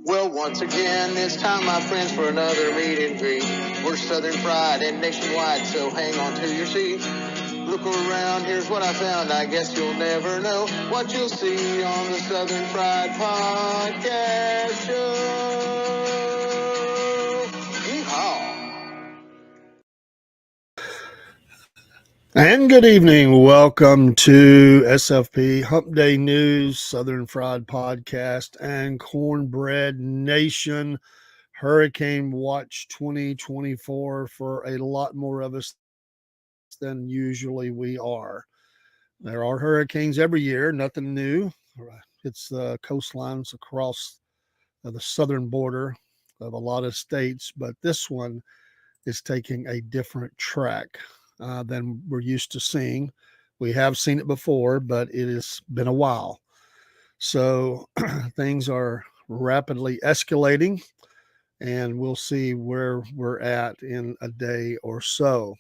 Well, once again, this time, my friends, for another meet and greet. We're Southern Fried and nationwide, so hang on to your seat. Look around, here's what I found. I guess you'll never know what you'll see on the Southern Fried Podcast Show. Yeehaw! And good evening. Welcome to SFP Humpday News, Southern Fried Podcast, and Cornbread Nation Hurricane Watch 2024 for a lot more of us than usually we are. There are hurricanes every year, nothing new. It's the coastlines across the southern border of a lot of states, but this one is taking a different track than we're used to seeing. We have seen it before, but it has been a while. So things are rapidly escalating, and we'll see where we're at in a day or so.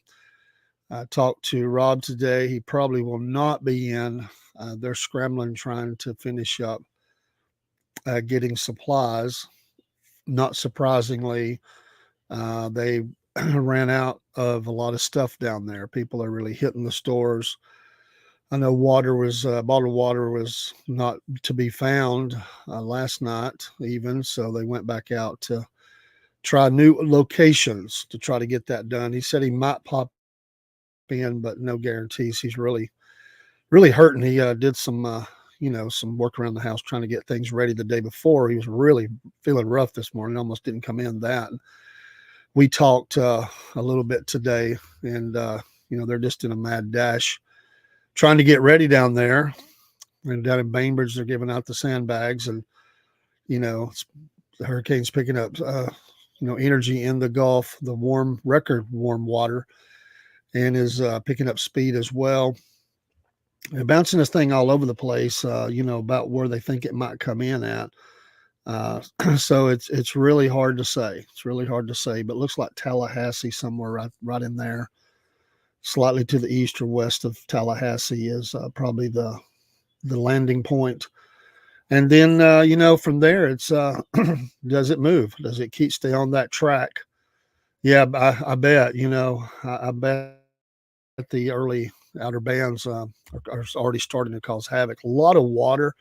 I talked to Rob today. He probably will not be in. They're scrambling, trying to finish up getting supplies. Not surprisingly, they ran out of a lot of stuff down there. People are really hitting the stores. I know bottled water was not to be found last night even, so they went back out to try new locations to try to get that done. He said he might pop in, but no guarantees. He's really hurting. He did some some work around the house trying to get things ready the day before. He was really feeling rough this morning. Almost didn't come in that. We talked a little bit today, and they're just in a mad dash trying to get ready down there. And down in Bainbridge, they're giving out the sandbags, and the hurricane's picking up energy in the Gulf, the record warm water, and is picking up speed as well. And bouncing this thing all over the place, about where they think it might come in at. So it's really hard to say. It's really hard to say, but it looks like Tallahassee somewhere right in there, slightly to the east or west of Tallahassee is probably the landing point. And then from there, it's does it move? Does it stay on that track? Yeah, I bet. I bet the early outer bands are already starting to cause havoc. A lot of water.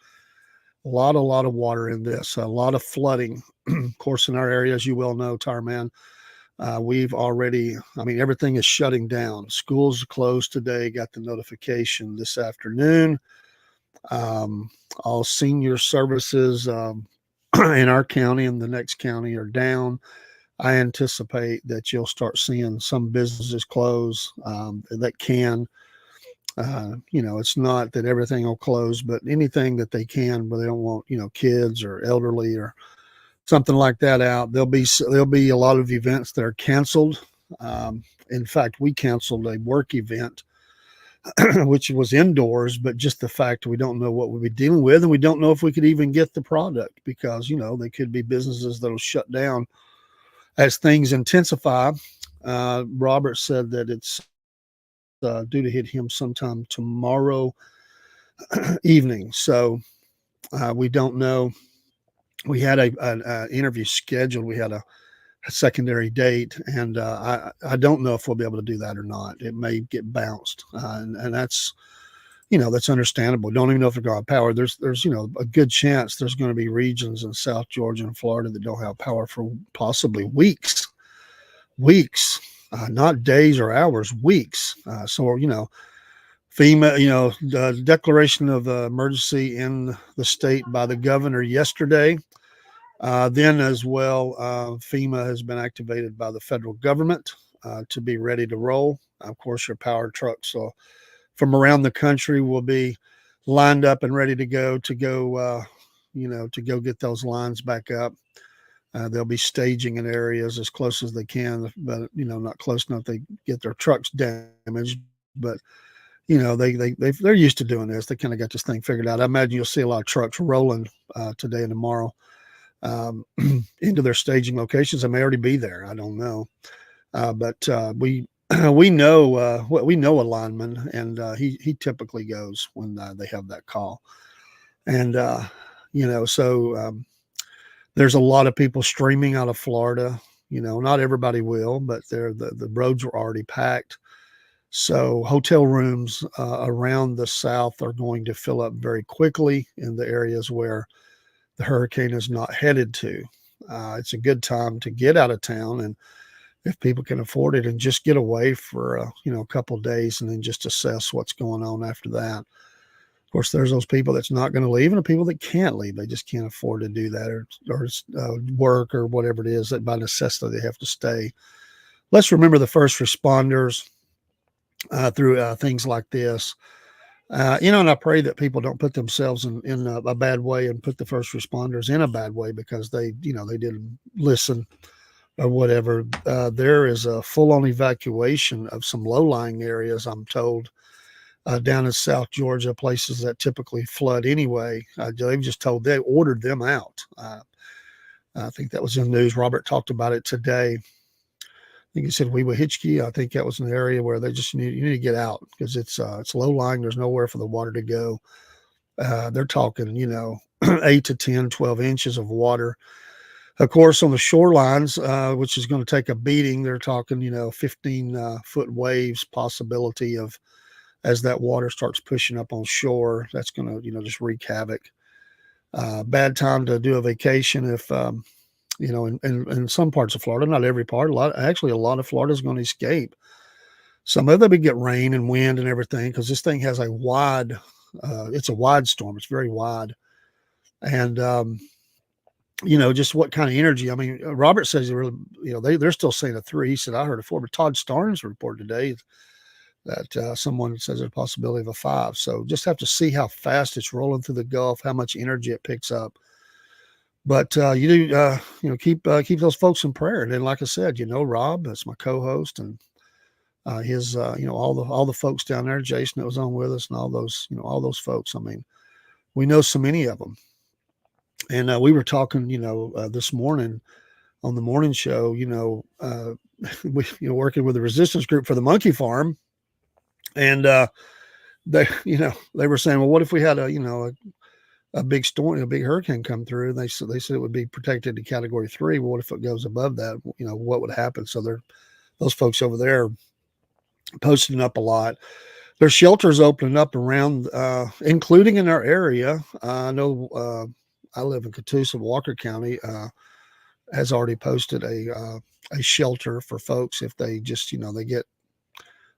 A lot of water in this, a lot of flooding. Of course, in our area, as you well know, Tarman, everything is shutting down. Schools are closed today, got the notification this afternoon. All senior services in our county and the next county are down. I anticipate that you'll start seeing some businesses close that can. It's not that everything will close, but anything that they can, where they don't want, kids or elderly or something like that out. There'll be a lot of events that are canceled. In fact, we canceled a work event, which was indoors, but just the fact we don't know what we'll be dealing with, and we don't know if we could even get the product because, they could be businesses that'll shut down as things intensify. Robert said that it's due to hit him sometime tomorrow evening. So we don't know. We had an interview scheduled. We had a secondary date, and I don't know if we'll be able to do that or not. It may get bounced, and that's that's understandable. Don't even know if they're going to have power. There's a good chance there's going to be regions in South Georgia and Florida that don't have power for possibly weeks, not days or hours, weeks. So FEMA, the declaration of emergency in the state by the governor yesterday. Then as well, FEMA has been activated by the federal government to be ready to roll. Of course, your power trucks from around the country will be lined up and ready to go to go get those lines back up. They'll be staging in areas as close as they can, but not close enough they get their trucks damaged. But they're used to doing this. They kind of got this thing figured out. I imagine you'll see a lot of trucks rolling today and tomorrow into their staging locations. They may already be there. I don't know, but we know we know a lineman, and he typically goes when they have that call, and so There's a lot of people streaming out of Florida. Not everybody will, but the roads were already packed. So hotel rooms around the south are going to fill up very quickly in the areas where the hurricane is not headed to. It's a good time to get out of town, and if people can afford it, and just get away for a couple of days, and then just assess what's going on after that. Of course, there's those people that's not going to leave, and the people that can't leave. They just can't afford to do that, or work, or whatever it is that by necessity they have to stay. Let's remember the first responders through things like this. And I pray that people don't put themselves in a bad way and put the first responders in a bad way because they didn't listen or whatever. There is a full-on evacuation of some low-lying areas, I'm told, down in South Georgia, places that typically flood anyway. They've just told they ordered them out. I think that was in the news. Robert talked about it today. I think he said Weewa Hitchkey. I think that was an area where they just you need to get out because it's low lying. There's nowhere for the water to go. They're talking 8 to 10, 12 inches of water. Of course, on the shorelines, which is going to take a beating, they're talking 15-foot waves possibility of as that water starts pushing up on shore. That's going to just wreak havoc. Bad time to do a vacation if in some parts of Florida, not every part, a lot of Florida is going to escape. Some of them get rain and wind and everything because this thing has it's a wide storm. It's very wide. And, just what kind of energy. I mean, Robert says they're still saying a 3. He said, I heard a 4, but Todd Starnes reported today that someone says there's a possibility of a 5. So just have to see how fast it's rolling through the Gulf, how much energy it picks up. But you do keep those folks in prayer. And then, like I said, Rob, that's my co-host, and his all the folks down there, Jason that was on with us, and all those folks. I mean, we know so many of them. And we were talking, this morning on the morning show, we working with the resistance group for the monkey farm, and they were saying, well, what if we had a big storm, a big hurricane come through? And they said it would be protected to Category 3. Well, what if it goes above that? What would happen? So those folks over there posting up a lot. There's shelters opening up around, including in our area. I know I live in Catoosa, Walker County, has already posted a shelter for folks if they just they get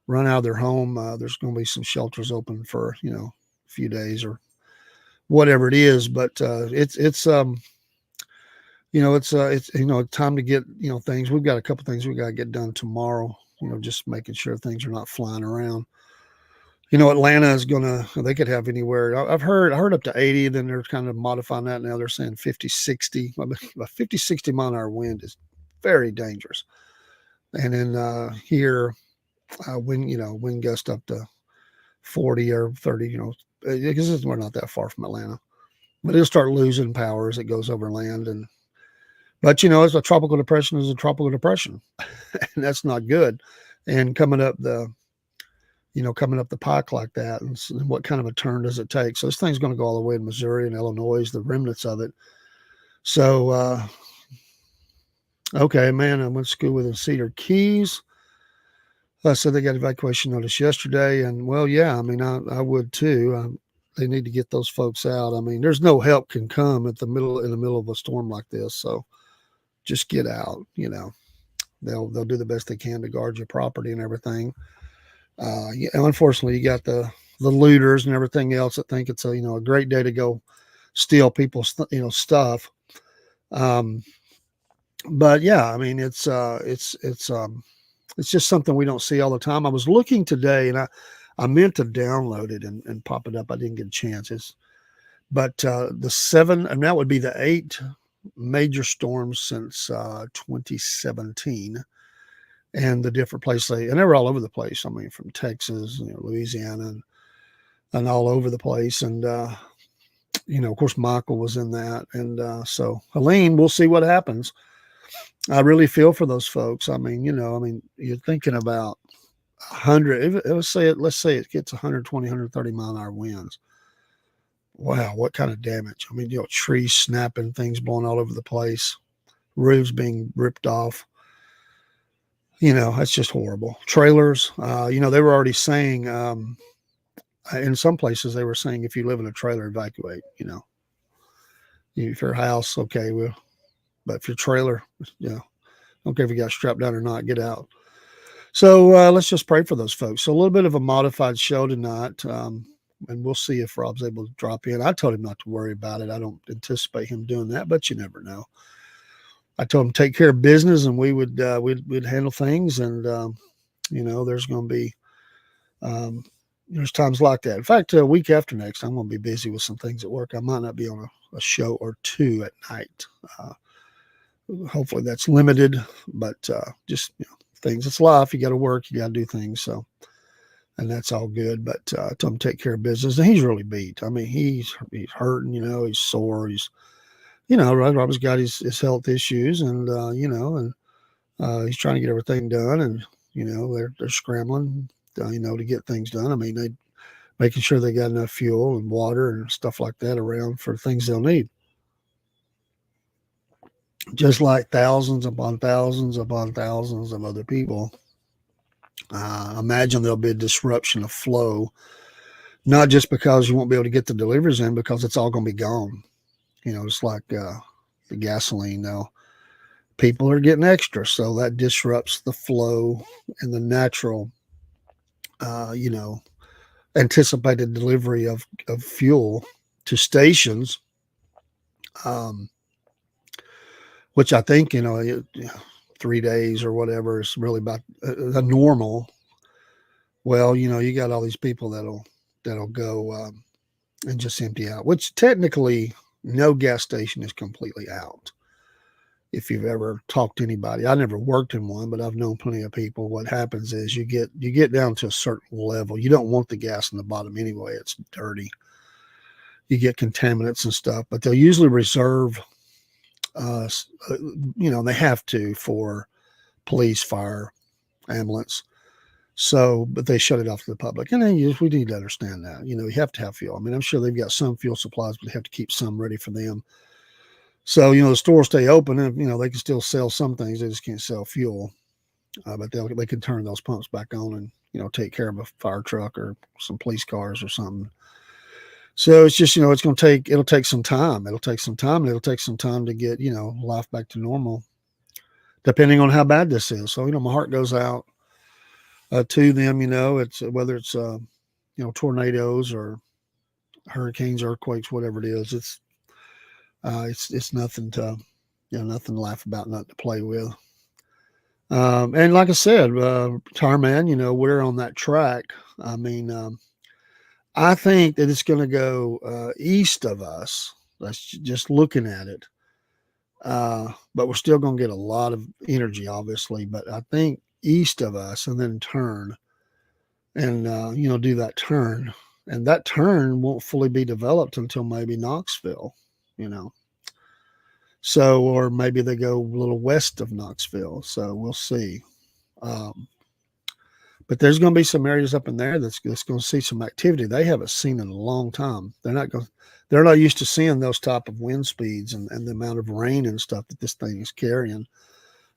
run out of their home. There's going to be some shelters open for a few days or whatever it is, but it's time to get things. We've got a couple things we got to get done tomorrow. Just making sure things are not flying around. Atlanta is they could have anywhere. I heard up to 80. Then they're kind of modifying that now. They're saying 50, 60. A 50, 60 mile an hour wind is very dangerous. And then here, wind gust up to 40 or 30. Because we're not that far from Atlanta, but it'll start losing power as it goes over land. But it's a tropical depression is a tropical depression, and that's not good. And coming up the pike like that, and what kind of a turn does it take? So this thing's going to go all the way to Missouri and Illinois, the remnants of it. So, okay, man, I went to school with in Cedar Keys. I said they got evacuation notice yesterday, and well, yeah, I mean, I would too. They need to get those folks out. I mean, there's no help can come in the middle of a storm like this. So just get out. They'll do the best they can to guard your property and everything. Unfortunately, you got the looters and everything else that think it's a great day to go steal people's stuff. But yeah, I mean it's just something we don't see all the time. I was looking today, and I meant to download it and pop it up. I didn't get a chance. But the 7, and that would be the 8 major storms since 2017. And the different places, and they were all over the place. I mean, from Texas, Louisiana, and all over the place. And, of course, Michael was in that. And so, Helene, we'll see what happens. I really feel for those folks. I mean, you're thinking about 100, let's say it gets 120, 130 mile an hour winds. wow, what kind of damage? I mean, trees snapping, things blowing all over the place, roofs being ripped off. That's just horrible. Trailers, they were already saying, in some places, they were saying if you live in a trailer, evacuate. If your house, okay, but if your trailer, don't care if you got strapped down or not, get out. So let's just pray for those folks. So a little bit of a modified show tonight, and we'll see if Rob's able to drop in. I told him not to worry about it. I don't anticipate him doing that, but you never know. I told him to take care of business, and we'd handle things, and there's going to be there's times like that. In fact, a week after next, I'm going to be busy with some things at work. I might not be on a show or two at night. Hopefully that's limited, but just things. It's life. You got to work. You got to do things. So, and that's all good. But I told him to take care of business, and he's really beat. I mean, he's hurting. He's sore. He's Rob's got his health issues, and he's trying to get everything done, and they're scrambling, to get things done. I mean, they making sure they got enough fuel and water and stuff like that around for things they'll need. Just like thousands upon thousands upon thousands of other people. Imagine there'll be a disruption of flow, not just because you won't be able to get the deliveries in, because it's all going to be gone. It's like the gasoline now. People are getting extra, so that disrupts the flow and the natural, anticipated delivery of fuel to stations, which I think, 3 days or whatever is really about the normal. Well, you got all these people that'll go and just empty out, which technically no gas station is completely out. If you've ever talked to anybody, I never worked in one, but I've known plenty of people. What happens is you get down to a certain level. You don't want the gas in the bottom anyway. It's dirty. You get contaminants and stuff, but they'll usually reserve, they have to for police, fire, ambulance. So, but they shut it off to the public. And we need to understand that. You have to have fuel. I mean, I'm sure they've got some fuel supplies, but they have to keep some ready for them. So, the stores stay open, and, they can still sell some things. They just can't sell fuel. But they can turn those pumps back on and, take care of a fire truck or some police cars or something. So it's just, it'll take some time. It'll take some time, and it'll take some time to get, life back to normal, depending on how bad this is. So, my heart goes out to them. It's whether it's, tornadoes or hurricanes, earthquakes, whatever it is. It's nothing to, nothing to laugh about, nothing to play with. And like I said, Tar Man, we're on that track. I mean, I think that it's going to go east of us. That's just looking at it. But we're still going to get a lot of energy, obviously. But I think east of us, and then turn and, do that turn. And that turn won't fully be developed until maybe Knoxville, So, or maybe they go a little west of Knoxville. So we'll see. But there's going to be some areas up in there that's going to see some activity they haven't seen in a long time. They're not used to seeing those type of wind speeds and the amount of rain and stuff that this thing is carrying.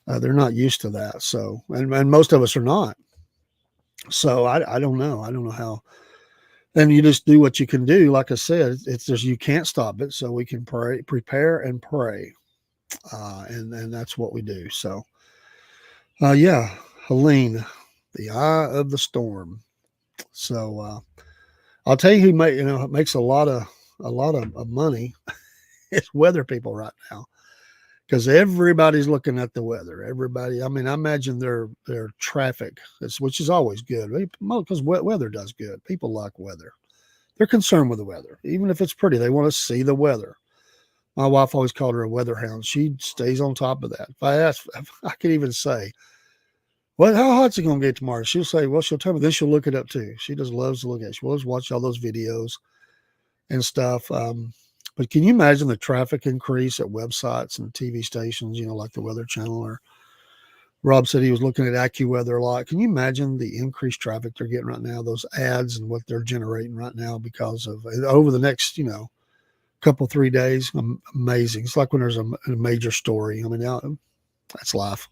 They're not used to that. So, and most of us are not. So I don't know. I don't know how. And you just do what you can do. Like I said, you can't stop it. So we can prepare and pray. And that's what we do. So, Helene, the eye of the storm. So, I'll tell you who makes a lot of money. It's weather people right now, because everybody's looking at the weather. Everybody, I mean, I imagine their traffic, which is always good, because weather does good. People like weather. They're concerned with the weather, even if it's pretty. They want to see the weather. My wife always called her a weather hound. She stays on top of that. If I could even say, "Well, how hot's it going to get tomorrow?" She'll say, "Well," she'll tell me. Then she'll look it up too. She just loves to look at it. She loves to watch all those videos and stuff. But can you imagine the traffic increase at websites and TV stations, like the Weather Channel Rob said he was looking at AccuWeather a lot. Can you imagine the increased traffic they're getting right now, those ads and what they're generating right now because of over the next, couple, 3 days? Amazing. It's like when there's a major story. I mean, now that's life.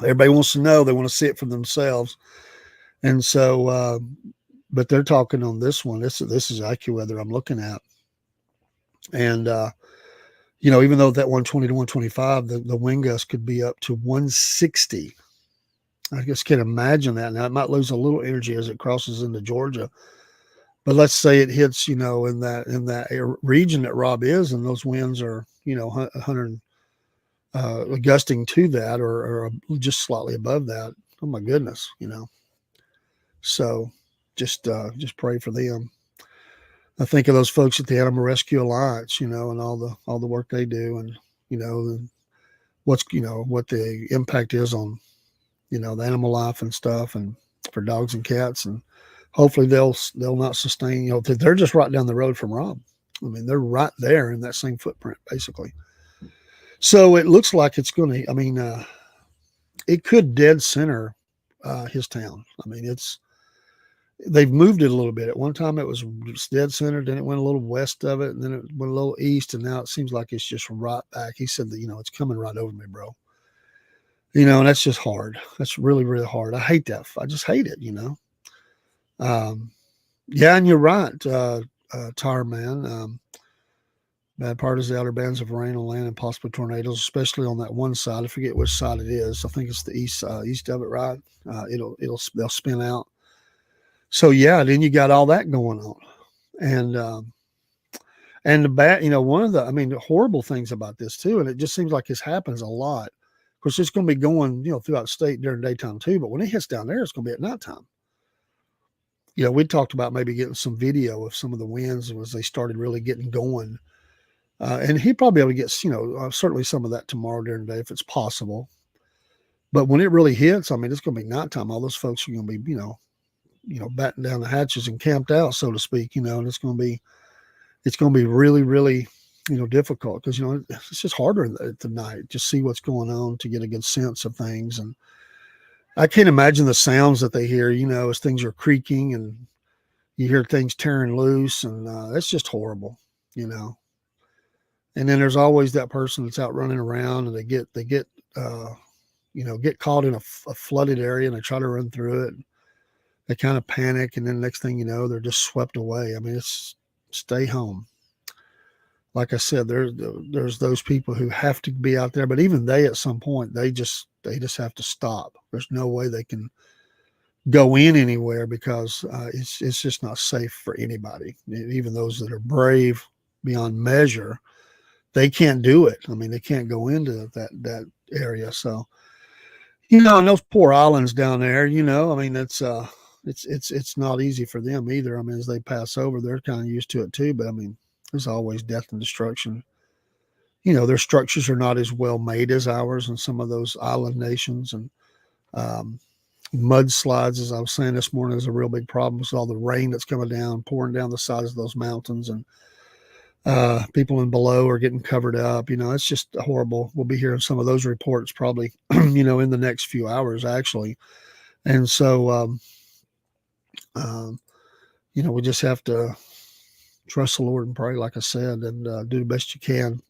Everybody wants to know. They want to see it for themselves. And so, but they're talking on this one. This is AccuWeather I'm looking at. And, even though that 120 to 125, the wind gust could be up to 160. I just can't imagine that. Now, it might lose a little energy as it crosses into Georgia. But let's say it hits, in that region that Rob is, and those winds are, 100, gusting to that or just slightly above that. Oh my goodness, So just pray for them. I think of those folks at the Animal Rescue Alliance, and all the work they do, and what the impact is on the animal life and stuff, and for dogs and cats, and hopefully they'll not sustain. They're just right down the road from Rob. I mean, they're right there in that same footprint, basically. So it looks like it's going to. I mean, it could dead center his town. I mean, they've moved it a little bit. At one time it was dead center, then it went a little west of it, and then it went a little east, and now it seems like it's just right back. He said that it's coming right over me, bro. And that's just hard. That's really, really hard. I hate that. I just hate it. Yeah, and you're right, Tire Man. Bad part is the outer bands of rain on land and possible tornadoes, especially on that one side. I forget which side it is. I think it's the east of it, right? They'll spin out. So yeah, then you got all that going on, and the bad, one of the horrible things about this too, and it just seems like this happens a lot. Of course, it's going to be going throughout the state during daytime too, but when it hits down there, it's going to be at nighttime. We talked about maybe getting some video of some of the winds as they started really getting going. And he'd probably be able to get, certainly some of that tomorrow during the day if it's possible. But when it really hits, it's going to be nighttime. All those folks are going to be, batten down the hatches and camped out, so to speak, and it's going to be really, really, difficult because, it's just harder at the night to see what's going on, to get a good sense of things. And I can't imagine the sounds that they hear, as things are creaking and you hear things tearing loose, and it's just horrible, And then there's always that person that's out running around, and they get caught in a flooded area, and they try to run through it. They kind of panic, and then next thing you know, they're just swept away. It's stay home. Like I said, there's those people who have to be out there, but even they, at some point, they just have to stop. There's no way they can go in anywhere because it's just not safe for anybody. Even those that are brave beyond measure, they can't do it. They can't go into that area. So, and those poor islands down there, it's not easy for them either. As they pass over, they're kind of used to it too. But there's always death and destruction. Their structures are not as well made as ours in some of those island nations, and mudslides, as I was saying this morning, is a real big problem with all the rain that's coming down, pouring down the sides of those mountains, and people in below are getting covered up. It's just horrible. We'll be hearing some of those reports probably, in the next few hours, actually. And so, we just have to trust the Lord and pray, like I said, and do the best you can.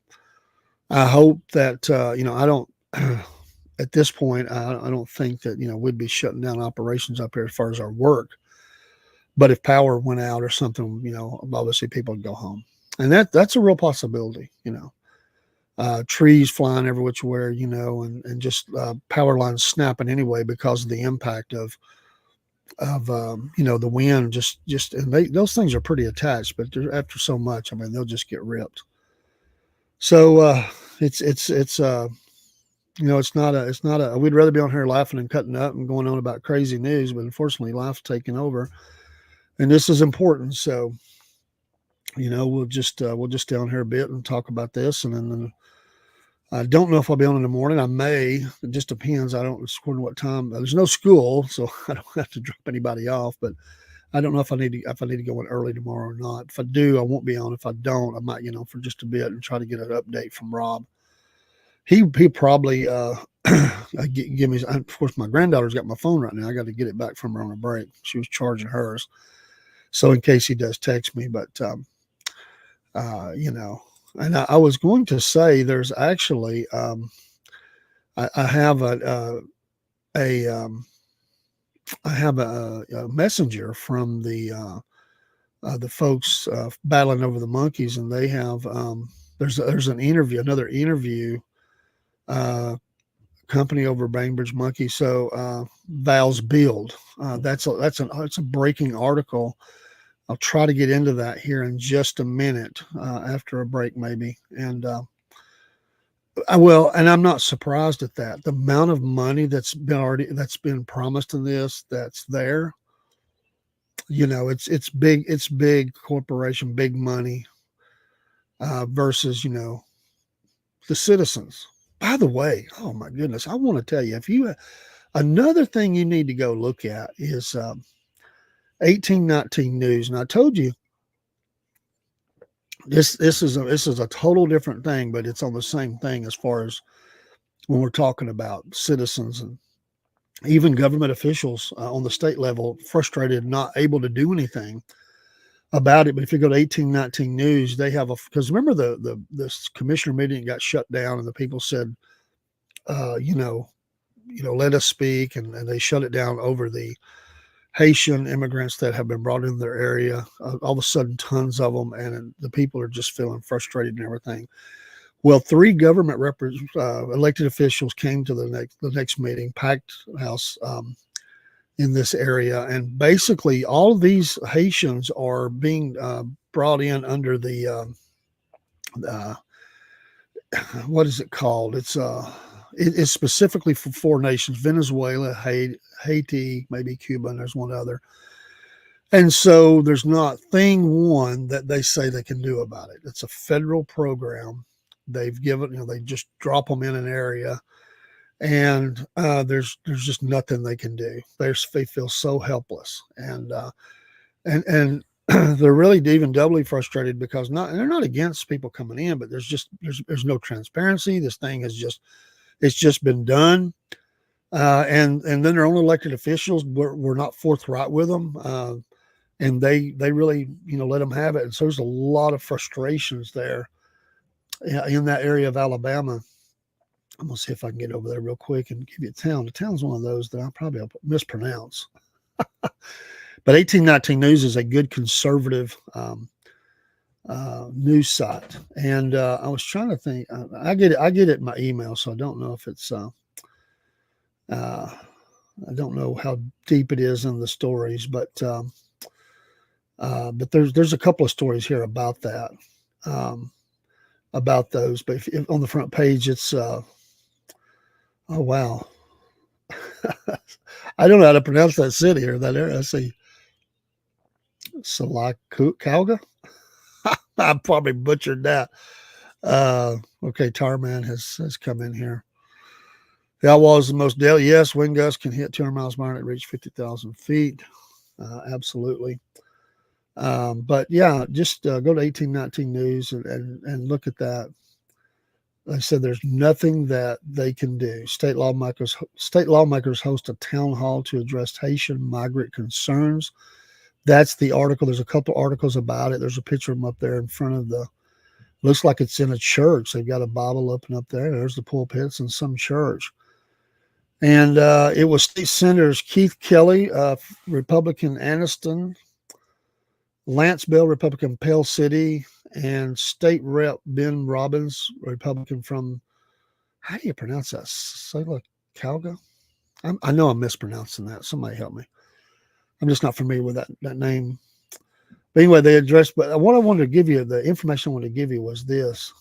I hope that, I don't, at this point, I don't think that, we'd be shutting down operations up here as far as our work. But if power went out or something, obviously people would go home. And that's a real possibility, trees flying every which way, and just power lines snapping anyway because of the impact of the wind. Just and those things are pretty attached, but after so much, they'll just get ripped. So it's not a. We'd rather be on here laughing and cutting up and going on about crazy news, but unfortunately, life's taking over, and this is important. So. We'll just stay on here a bit and talk about this, and then I don't know if I'll be on in the morning. I may. It just depends. I don't. It's according to what time. There's no school, so I don't have to drop anybody off. But I don't know if I need to go in early tomorrow or not. If I do, I won't be on. If I don't, I might for just a bit and try to get an update from Rob. He probably give me. Of course, my granddaughter's got my phone right now. I got to get it back from her on a break. She was charging hers, so in case he does text me. But you know, and I was going to say there's actually I have a I have a messenger from the folks battling over the monkeys, and they have there's an interview, another interview. Company over Bainbridge Monkey. So Val's Build. It's a breaking article. I'll try to get into that here in just a minute after a break, maybe. And I will, and I'm not surprised at that. The amount of money that's been promised in this, that's there. You know, it's big corporation, big money versus the citizens. By the way, oh my goodness, I want to tell you, another thing you need to go look at is 1819 News, and I told you this is a total different thing, but it's on the same thing as far as when we're talking about citizens and even government officials on the state level frustrated, not able to do anything about it. But if you go to 1819 News, they have because remember this commissioner meeting got shut down, and the people said, let us speak, and they shut it down over the Haitian immigrants that have been brought in their area. All of a sudden, tons of them, and the people are just feeling frustrated and everything. Well, 3 government elected officials came to the next meeting, packed house in this area, and basically all of these Haitians are being brought in under the what is it called? It's specifically for 4 nations: Venezuela, Haiti, maybe Cuba, and there's one other. And so there's not one that they say they can do about it. It's a federal program. They've given, they just drop them in an area, and there's just nothing they can do. They feel so helpless, and they're really even doubly frustrated because they're not against people coming in, but there's no transparency. This thing it's just been done. And then their own elected officials were not forthright with them. And they really, let them have it. And so there's a lot of frustrations there in that area of Alabama. I'm going to see if I can get over there real quick and give you a town. The town's one of those that I'll probably mispronounce. But 1819 News is a good conservative news site. And I was trying to think. I get it in my email, so I don't know if it's I don't know how deep it is in the stories, but there's a couple of stories here about that, about those. But if on the front page, it's oh wow, I don't know how to pronounce that city or that area. I see Salacauga. I probably butchered that. Okay, Tarman has come in here. The Outlaw is the most deadly. Yes, wind gusts can hit 200 miles per hour and it reach 50,000 feet. Absolutely. But yeah, just go to 1819 News and look at that. Like I said, there's nothing that they can do. State lawmakers host a town hall to address Haitian migrant concerns. That's the article. There's a couple articles about it. There's a picture of them up there in front of looks like it's in a church. They've got a Bible open up there. There's the pulpits in some church. And it was State Senators Keith Kelly, Republican Anniston, Lance Bell, Republican Pell City, and State Rep Ben Robbins, Republican from, how do you pronounce that? Salacauga? I know I'm mispronouncing that. Somebody help me. I'm just not familiar with that name. But anyway, they addressed, but what I wanted to give you, the information I wanted to give you was this.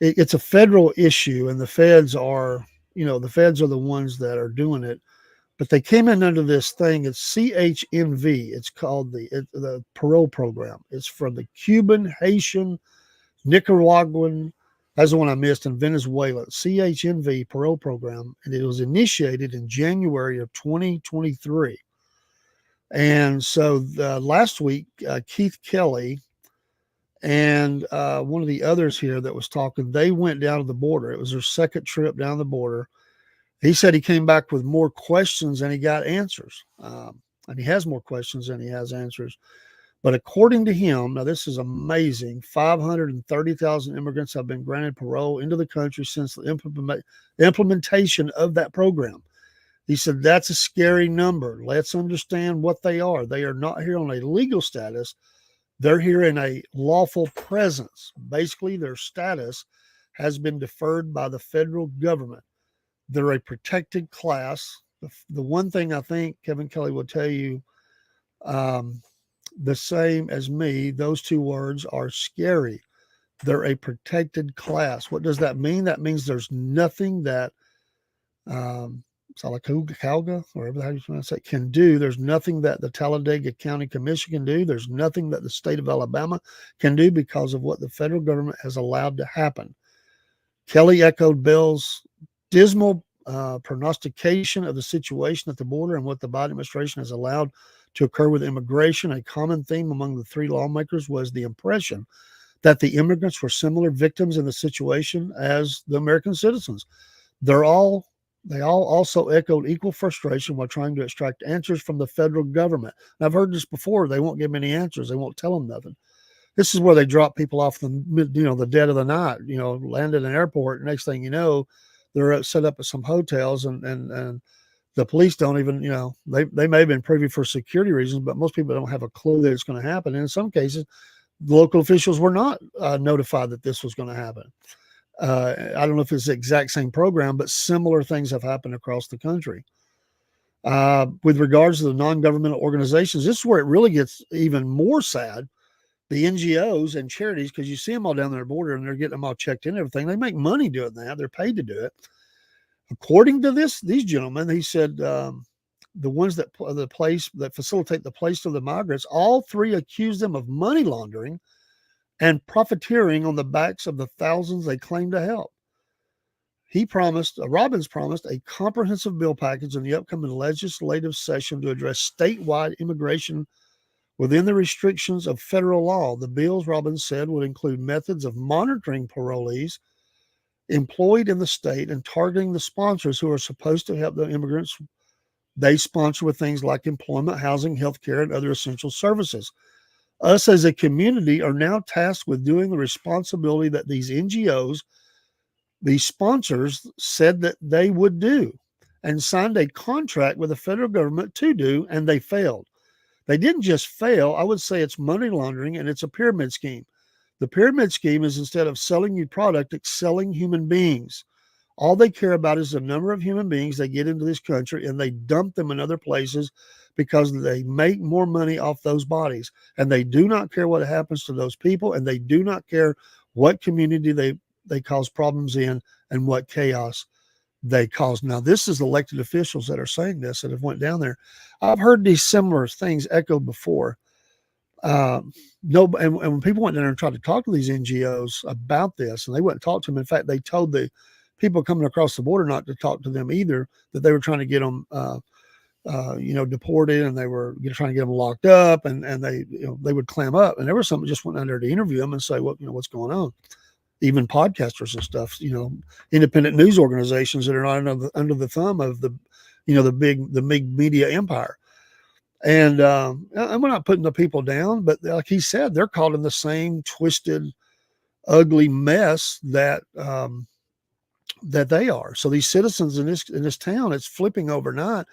It's a federal issue, and the feds are the ones that are doing it. But they came in under this thing. It's CHMV. It's called the parole program. It's for the Cuban, Haitian, Nicaraguan. That's the one I missed, in Venezuela. CHMV parole program, and it was initiated in January of 2023. And so last week, Keith Kelly And one of the others here that was talking, they went down to the border. It was their second trip down the border. He said he came back with more questions than he got answers. And he has more questions than he has answers. But according to him, now this is amazing, 530,000 immigrants have been granted parole into the country since the implementation of that program. He said that's a scary number. Let's understand what they are. They are not here on a legal status. They're here in a lawful presence. Basically, their status has been deferred by the federal government. They're a protected class. The one thing I think Kevin Kelly will tell you, the same as me, those two words are scary. They're a protected class. What does that mean? That means there's nothing that Salacauga, wherever how you pronounce it, can do. There's nothing that the Talladega County Commission can do. There's nothing that the state of Alabama can do because of what the federal government has allowed to happen. Kelly echoed Bell's dismal prognostication of the situation at the border and what the Biden administration has allowed to occur with immigration. A common theme among the three lawmakers was the impression that the immigrants were similar victims in the situation as the American citizens. They all also echoed equal frustration while trying to extract answers from the federal government. And I've heard this before. They won't give them any answers. They won't tell them nothing. This is where they drop people off the dead of the night, land at an airport. Next thing you know, they're set up at some hotels and the police don't even, they may have been privy for security reasons, but most people don't have a clue that it's going to happen. And in some cases, the local officials were not notified that this was going to happen. I don't know if it's the exact same program, but similar things have happened across the country. With regards to the non-governmental organizations, this is where it really gets even more sad. The NGOs and charities, because you see them all down their border and they're getting them all checked in and everything. They make money doing that. They're paid to do it. According to these gentlemen, he said the ones that facilitate the place of the migrants, all three accuse them of money laundering and profiteering on the backs of the thousands they claim to help. Robbins promised a comprehensive bill package in the upcoming legislative session to address statewide immigration within the restrictions of federal law. The bills, Robbins said, would include methods of monitoring parolees employed in the state and targeting the sponsors who are supposed to help the immigrants they sponsor with things like employment, housing, healthcare, and other essential services. Us as a community are now tasked with doing the responsibility that these NGOs, these sponsors, said that they would do and signed a contract with the federal government to do, and they failed. They didn't just fail. I would say it's money laundering and it's a pyramid scheme. The pyramid scheme is, instead of selling you product, it's selling human beings. All they care about is the number of human beings they get into this country, and they dump them in other places because they make more money off those bodies. And they do not care what happens to those people, and they do not care what community they cause problems in and what chaos they cause. Now, this is elected officials that are saying this, that have went down there. I've heard these similar things echoed before. And when people went down there and tried to talk to these NGOs about this, and they wouldn't talk to them. In fact, they told the people coming across the border not to talk to them either, that they were trying to get them, deported, and they were trying to get them locked up, and they would clam up. And there was some that just went down there to interview them and say, what's going on? Even podcasters and stuff, independent news organizations that are not under the thumb of the big media empire. And we're not putting the people down, but like he said, they're caught in the same twisted, ugly mess that they are. So these citizens in this town, it's flipping overnight.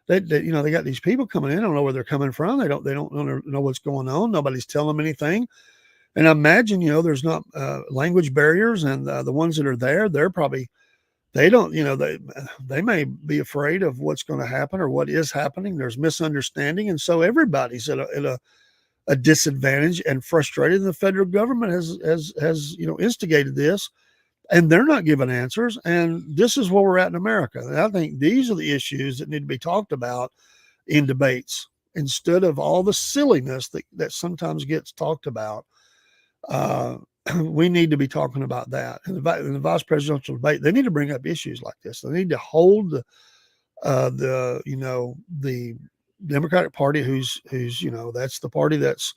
They got these people coming in. I don't know where they're coming from. They don't know what's going on. Nobody's telling them anything. And I imagine, there's not language barriers, and the ones that are there, they may be afraid of what's going to happen or what is happening. There's misunderstanding. And so everybody's at a disadvantage and frustrated. And the federal government has instigated this, and they're not giving answers. And this is where we're at in America. And I think these are the issues that need to be talked about in debates instead of all the silliness that sometimes gets talked about. We need to be talking about that. In the vice presidential debate, they need to bring up issues like this. They need to hold the Democratic Party, who's that's the party that's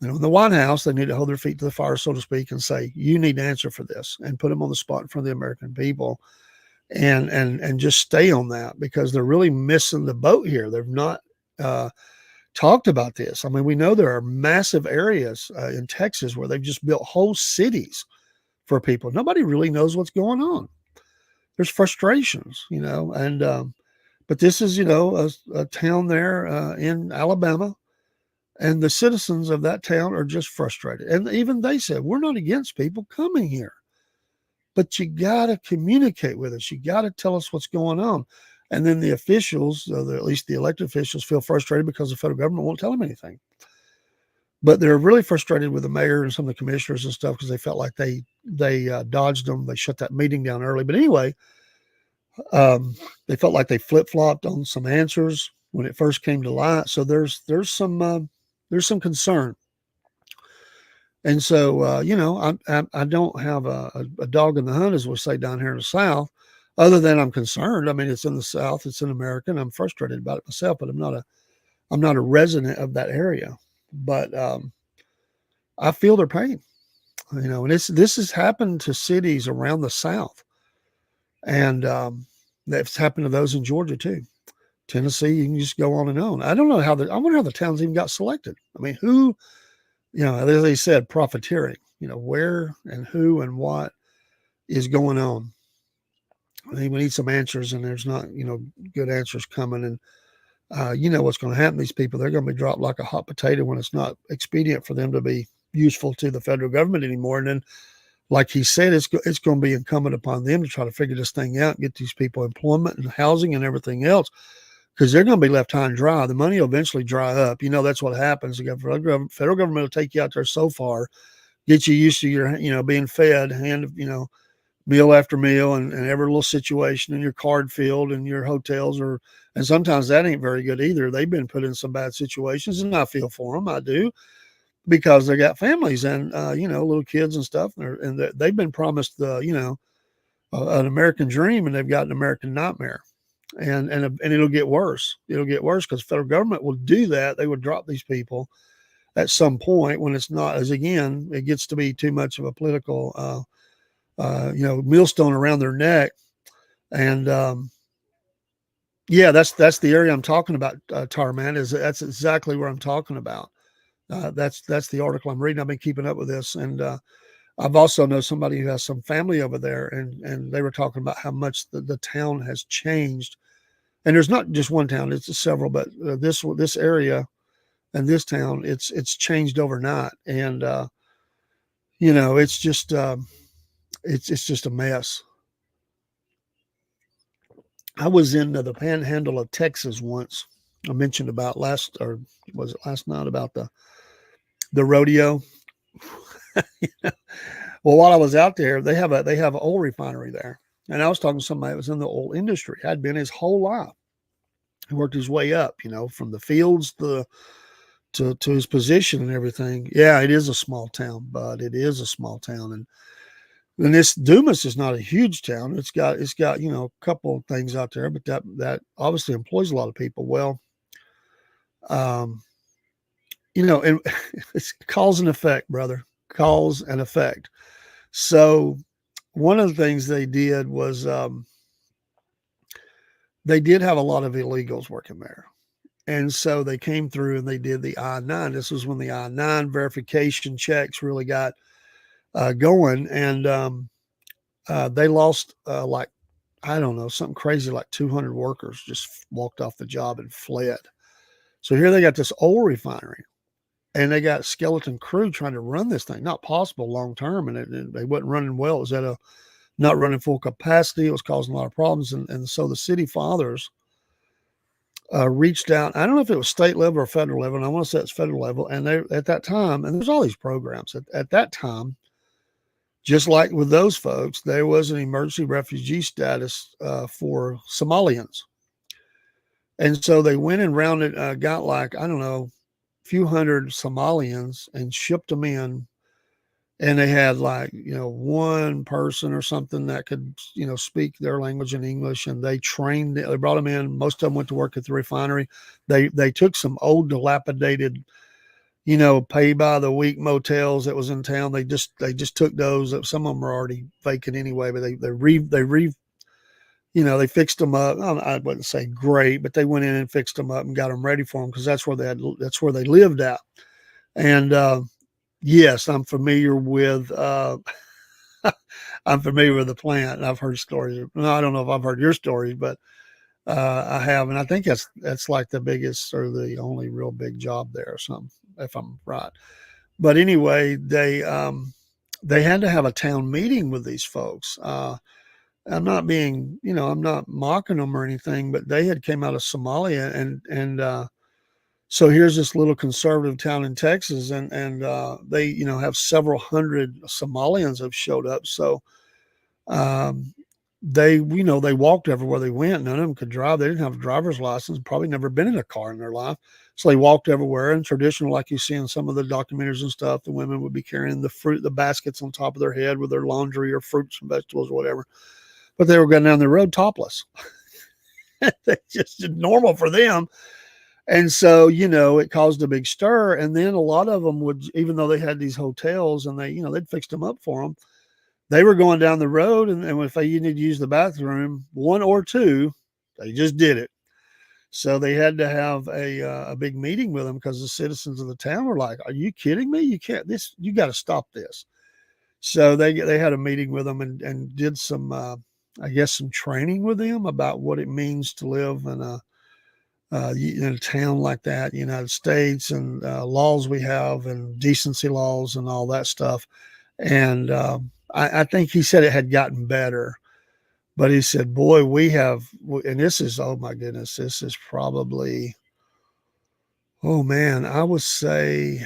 In the White House, they need to hold their feet to the fire, so to speak, and say, you need to answer for this, and put them on the spot in front of the American people, and just stay on that, because they're really missing the boat here. They've not talked about this. I mean, we know there are massive areas in Texas where they've just built whole cities for people. Nobody really knows what's going on. There's frustrations, and but this is, a town there in Alabama, and the citizens of that town are just frustrated. And even they said, we're not against people coming here, but you got to communicate with us. You got to tell us what's going on. And then the officials, at least the elected officials, feel frustrated because the federal government won't tell them anything. But they're really frustrated with the mayor and some of the commissioners and stuff, because they felt like they dodged them. They shut that meeting down early. But anyway, they felt like they flip-flopped on some answers when it first came to light. So there's some concern. And so, I don't have a dog in the hunt, as we say down here in the South, other than I'm concerned. I mean, it's in the South, it's in America, and I'm frustrated about it myself, but I'm not a resident of that area. But I feel their pain, and this has happened to cities around the South. And that's happened to those in Georgia too. Tennessee, you can just go on and on. I don't know I wonder how the towns even got selected. I mean, who, as they said, profiteering, where and who and what is going on. I think we need some answers, and there's not, good answers coming. And what's going to happen to these people. They're going to be dropped like a hot potato when it's not expedient for them to be useful to the federal government anymore. And then, like he said, it's going to be incumbent upon them to try to figure this thing out, get these people employment and housing and everything else, because they're going to be left high and dry. The money will eventually dry up. That's what happens. The federal government will take you out there so far, get you used to your, being fed, meal after meal, and every little situation in your card field and your hotels and sometimes that ain't very good either. They've been put in some bad situations, and I feel for them. I do, because they got families and, little kids and stuff. And they've been promised an American dream, and they've got an American nightmare. And it'll get worse. It'll get worse because the federal government will do that. They would drop these people at some point when it's not, as again, it gets to be too much of a political, millstone around their neck. And, that's the area I'm talking about, Tarman. That's exactly where I'm talking about. That's the article I'm reading. I've been keeping up with this. And, I've also know somebody who has some family over there, and they were talking about how much the town has changed. And there's not just one town; it's several. But this area and this town, it's changed overnight, and it's just it's just a mess. I was in the Panhandle of Texas once. I mentioned about was it last night, about the rodeo. Well, while I was out there, they have an oil refinery there, and I was talking to somebody that was in the oil industry. Had been his whole life. He worked his way up, from the fields to his position and everything. Yeah, it is a small town, but it is a small town, and this Dumas is not a huge town. It's got a couple of things out there, but that obviously employs a lot of people. Well, and it's cause and effect, brother. Cause and effect. So one of the things they did was they did have a lot of illegals working there. And so they came through and they did the I-9. This was when the I-9 verification checks really got going. And they lost I don't know, something crazy like 200 workers just walked off the job and fled. So here they got this oil refinery, and they got skeleton crew trying to run this thing. Not possible long term, and they wasn't running well. It was not running full capacity. It was causing a lot of problems, and so the city fathers reached out. I don't know if it was state level or federal level, and I want to say it's federal level. And they at that time, and there's all these programs at that time. Just like with those folks, there was an emergency refugee status for Somalians. And so they went and got I don't know, a few hundred Somalians and shipped them in. And they had one person or something that could, speak their language in English. And they brought them in. Most of them went to work at the refinery. They took some old dilapidated, pay by the week motels that was in town. They just took those. Some of them are already vacant anyway, but they fixed them up. I wouldn't say great, but they went in and fixed them up and got them ready for them because that's where they lived at. And yes, I'm familiar with I'm familiar with the plant. And I've heard stories. No, I don't know if I've heard your stories, but I have, and I think that's like the biggest or the only real big job there or something, if I'm right. But anyway, they had to have a town meeting with these folks. I'm not mocking them or anything, but they had came out of Somalia, and so here's this little conservative town in Texas, and they have several hundred Somalians have showed up. So um, they walked everywhere they went. None of them could drive. They didn't have a driver's license. Probably never been in a car in their life. So they walked everywhere. And traditional, like you see in some of the documentaries and stuff, the women would be carrying the baskets on top of their head with their laundry or fruits and vegetables or whatever. But they were going down the road topless. That's just normal for them. And so, it caused a big stir. And then a lot of them would, even though they had these hotels and they'd fixed them up for them, they were going down the road. And if they needed to use the bathroom, one or two, they just did it. So they had to have a big meeting with them because the citizens of the town were like, "Are you kidding me? You can't, you got to stop this." So they had a meeting with them and did some, I guess, some training with them about what it means to live in a town like that, United States, and laws we have and decency laws and all that stuff. And I think he said it had gotten better, but he said, boy, and this is, oh my goodness, this is probably, oh man, I would say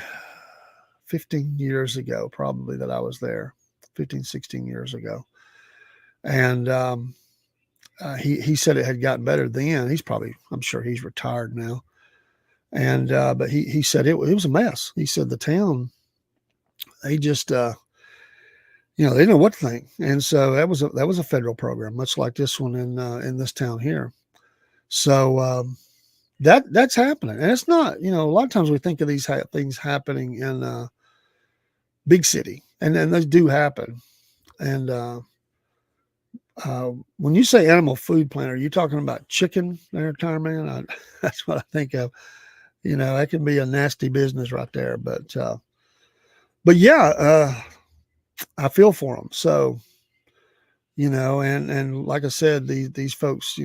15 years ago, probably that I was there, 15, 16 years ago. And he said it had gotten better then. I'm sure he's retired now. And but he said it was a mess. He said the town, they just they didn't know what to think. And so that was a federal program, much like this one in this town here. So that's happening, and it's not. A lot of times we think of these things happening in big city, and those do happen. And when you say animal food plant, are you talking about chicken there, Tireman? That's what I think of. That can be a nasty business right there. But yeah, I feel for them. So, and like I said, these folks,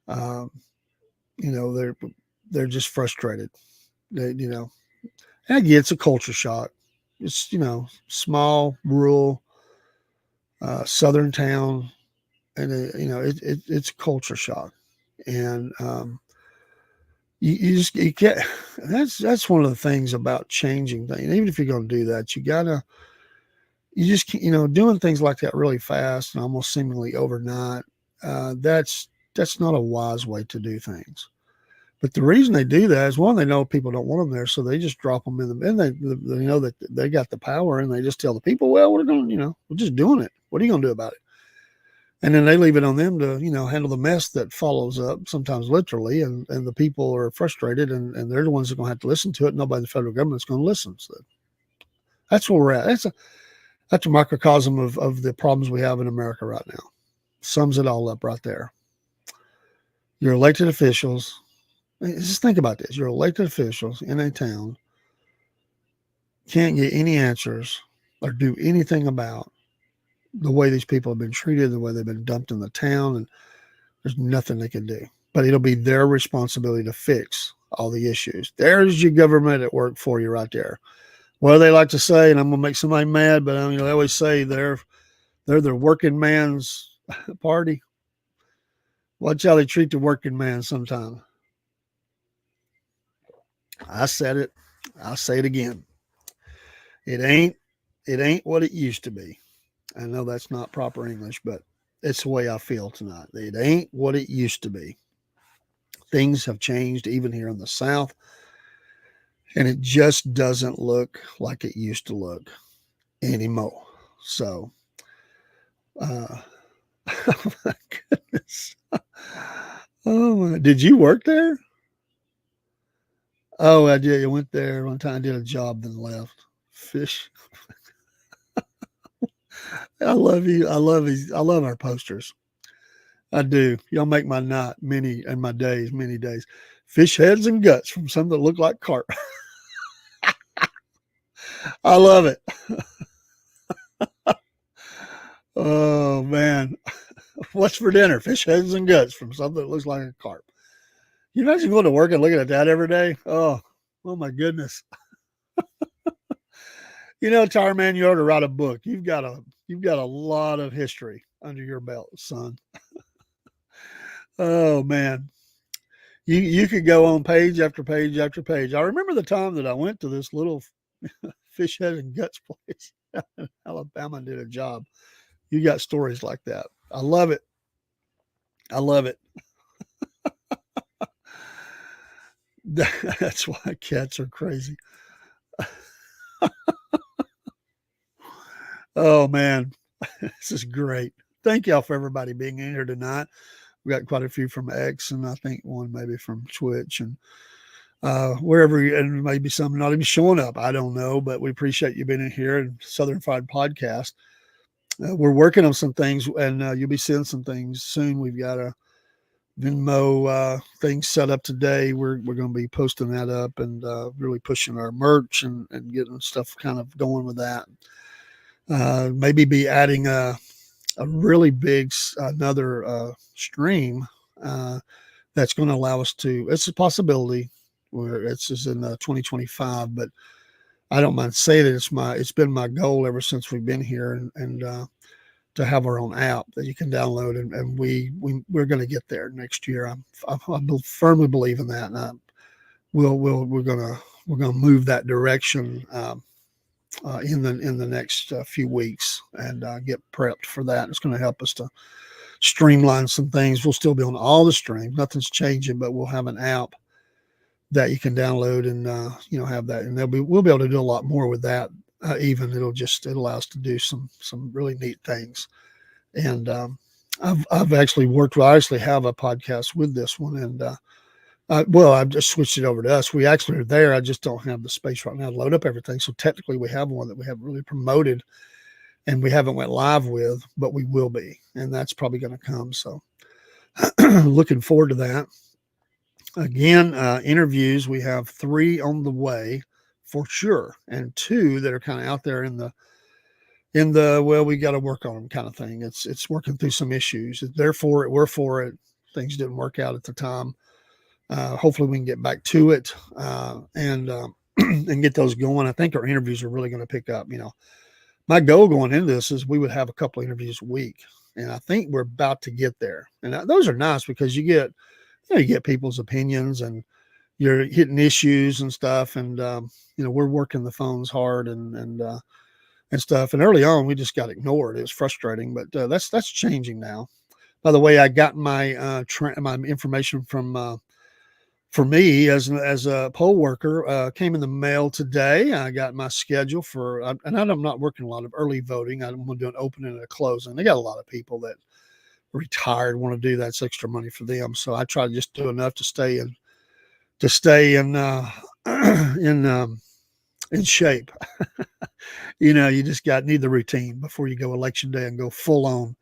um, they're just frustrated. And again, it's a culture shock. It's, small, rural, southern town, and it's a culture shock. And you can't. That's one of the things about changing things. Even if you're going to do that, you just doing things like that really fast and almost seemingly overnight. That's not a wise way to do things. But the reason they do that is, one, they know people don't want them there, so they just drop them in and they know that they got the power, and they just tell the people, well, we're just doing it. What are you going to do about it? And then they leave it on them to, handle the mess that follows up, sometimes literally, and the people are frustrated, and they're the ones that are going to have to listen to it. Nobody in the federal government is going to listen. So that's where we're at. That's a microcosm of the problems we have in America right now. Sums it all up right there. Your elected officials, just think about this. Your elected officials in a town can't get any answers or do anything about the way these people have been treated, the way they've been dumped in the town, and there's nothing they can do. But it'll be their responsibility to fix all the issues. There's your government at work for you right there. Well, they like to say, and I'm going to make somebody mad, but they always say they're the working man's party. Watch how they treat the working man sometimes. I said it. I'll say it again. It ain't what it used to be. I know that's not proper English, but it's the way I feel tonight. It ain't what it used to be. Things have changed even here in the South, and it just doesn't look like it used to look anymore. So, oh my goodness. Oh, did you work there? Oh, I did. I went there one time, did a job, then left. Fish. I love you. I love these. I love our posters. I do. Y'all make my night many and my days, many days. Fish heads and guts from some that look like carp. I love it. Oh man. What's for dinner? Fish heads and guts from something that looks like a carp. You imagine going to work and looking at that every day? Oh my goodness. Tire Man, you ought to write a book. You've got a lot of history under your belt, son. Oh man. You could go on page after page after page. I remember the time that I went to this little fish head and guts place in Alabama and did a job. You got stories like that. I love it. I love it. That's why cats are crazy. Oh man, this is great. Thank y'all for everybody being in here tonight. We got quite a few from X, and I think one maybe from Twitch, and wherever, and maybe some not even showing up. I don't know, but we appreciate you being in here and Southern Fried Podcast. We're working on some things, and you'll be seeing some things soon. We've got a Venmo thing set up today. We're going to be posting that up and really pushing our merch and getting stuff kind of going with that. Maybe be adding a really big another stream that's going to allow us to. It's a possibility where it's in 2025, but I don't mind saying it. It's been my goal ever since we've been here, and to have our own app that you can download, and we're going to get there next year. I firmly believe in that, and we're gonna move that direction in the next few weeks and get prepped for that. It's going to help us to streamline some things. We'll still be on all the streams. Nothing's changing, but we'll have an app that you can download and have that, and we'll be able to do a lot more with that. Even it'll allow us to do some really neat things. And I've actually worked. I actually have a podcast with this one, and I've just switched it over to us. We actually are there. I just don't have the space right now to load up everything. So technically, we have one that we haven't really promoted, and we haven't went live with, but we will be, and that's probably going to come. So looking forward to that. Again, interviews. We have 3 on the way for sure, and 2 that are kind of out there in the well, we got to work on them kind of thing. It's working through some issues. They're for it. We're for it. Things didn't work out at the time. Hopefully we can get back to it and and get those going. I think our interviews are really going to pick up. My goal going into this is we would have a couple of interviews a week, and I think we're about to get there. And those are nice because you get people's opinions, and you're hitting issues and stuff. And we're working the phones hard and stuff. And early on, we just got ignored. It was frustrating, but that's changing now. By the way, I got my my information from for me as a poll worker came in the mail today. I got my schedule for, and I'm not working a lot of early voting. I'm going to do an opening and a closing. They got a lot of people that retired want to do that. It's extra money for them. So I try to just do enough to stay in in shape. You just need the routine before you go election day and go full on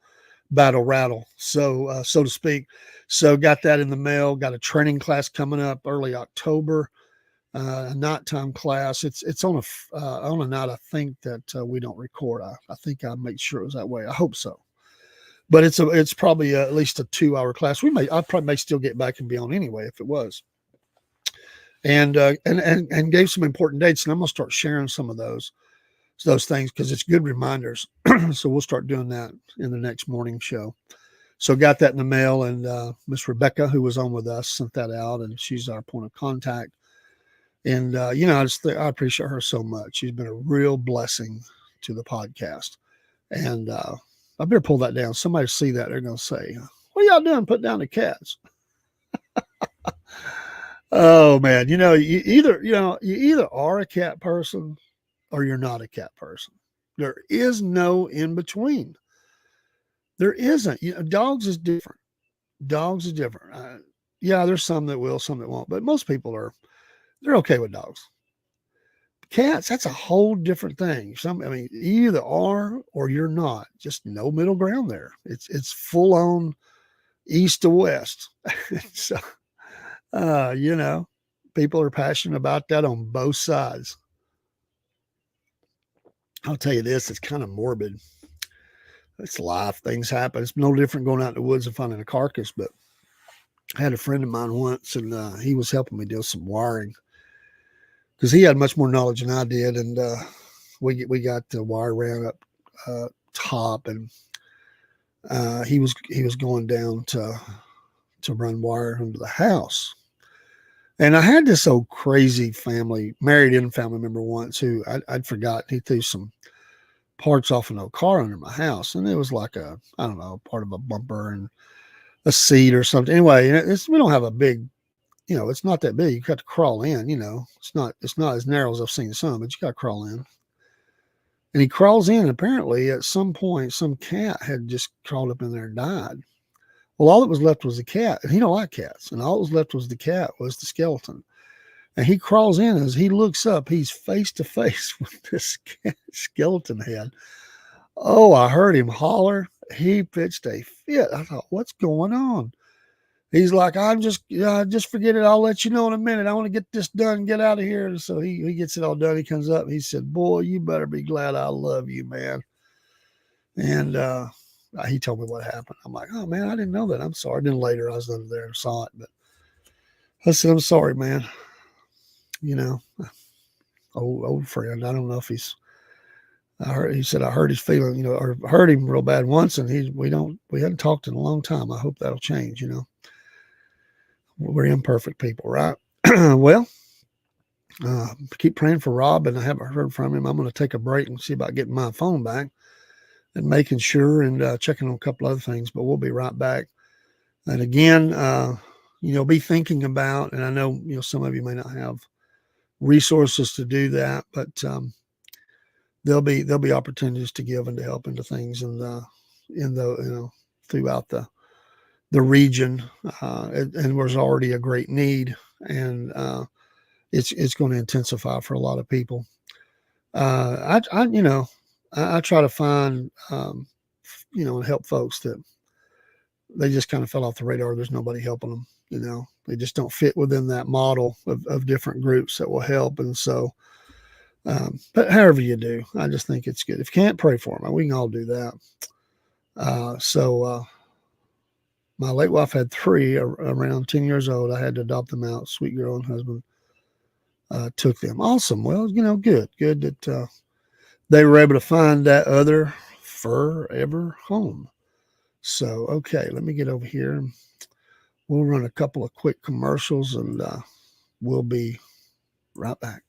battle rattle, so to speak. So got that in the mail. Got a training class coming up early October, a nighttime class. It's on a night I think that we don't record. I think I made sure it was that way. I hope so. But it's probably at least a 2-hour class. I probably may still get back and be on anyway if it was. And gave some important dates, and I'm gonna start sharing some of those things because it's good reminders. So we'll start doing that in the next morning show. So got that in the mail, and Miss Rebecca, who was on with us, sent that out, and she's our point of contact. And I appreciate her so much. She's been a real blessing to the podcast. And I better pull that down. Somebody see that, they're going to say, "What y'all doing? Put down the cats." Oh man, you either are a cat person or you're not a cat person. There is no in between. There isn't. Dogs is different. Dogs is different. Yeah, there's some that will, some that won't, but most people are. they're okay with dogs. Cats, that's a whole different thing. I mean, you either are or you're not. Just no middle ground there. It's full on east to west. So, you know, people are passionate about that on both sides. I'll tell you this, it's kind of morbid. It's life. Things happen. It's no different going out in the woods and finding a carcass. But I had a friend of mine once, and he was helping me do some wiring because he had much more knowledge than I did. And we got the wire ran up top, and he was going down to run wire into the house. And I had this old crazy married in family member once who I'd forgotten. He threw some parts off an old car under my house, and it was like I don't know, part of a bumper and a seat or something. Anyway, we don't have a big, it's not that big. You got to crawl in. It's not as narrow as I've seen some, but you got to crawl in. And he crawls in. And apparently, at some point, some cat had just crawled up in there and died. Well, all that was left was the cat, and he don't like cats. And all that was left was the skeleton. And he crawls in. As he looks up, he's face to face with this skeleton head. Oh, I heard him holler. He pitched a fit. I thought, what's going on? He's like, just forget it. I'll let you know in a minute. I want to get this done and get out of here. And so he gets it all done. He comes up. He said, boy, you better be glad I love you, man. And he told me what happened. I'm like, oh, man, I didn't know that. I'm sorry. Then later I was under there and saw it. But I said, I'm sorry, man. Old friend. I don't know if he said I hurt his feeling, or hurt him real bad once, and we hadn't talked in a long time. I hope that'll change. We're imperfect people, right? Well, keep praying for Rob, and I haven't heard from him. I'm going to take a break and see about getting my phone back and making sure and checking on a couple other things, but we'll be right back. And again, be thinking about, and I know, some of you may not have resources to do that, but there'll be opportunities to give and to help into things throughout the region, and there's already a great need, and it's going to intensify for a lot of people. I try to find and help folks that they just kind of fell off the radar. There's nobody helping them. They just don't fit within that model of different groups that will help, and so. But however you do, I just think it's good. If you can't, pray for them. We can all do that. So my late wife had 3 around 10 years old. I had to adopt them out. Sweet girl and husband took them. Awesome. Well, good that they were able to find that other forever home. So, okay, let me get over here. We'll run a couple of quick commercials, and we'll be right back.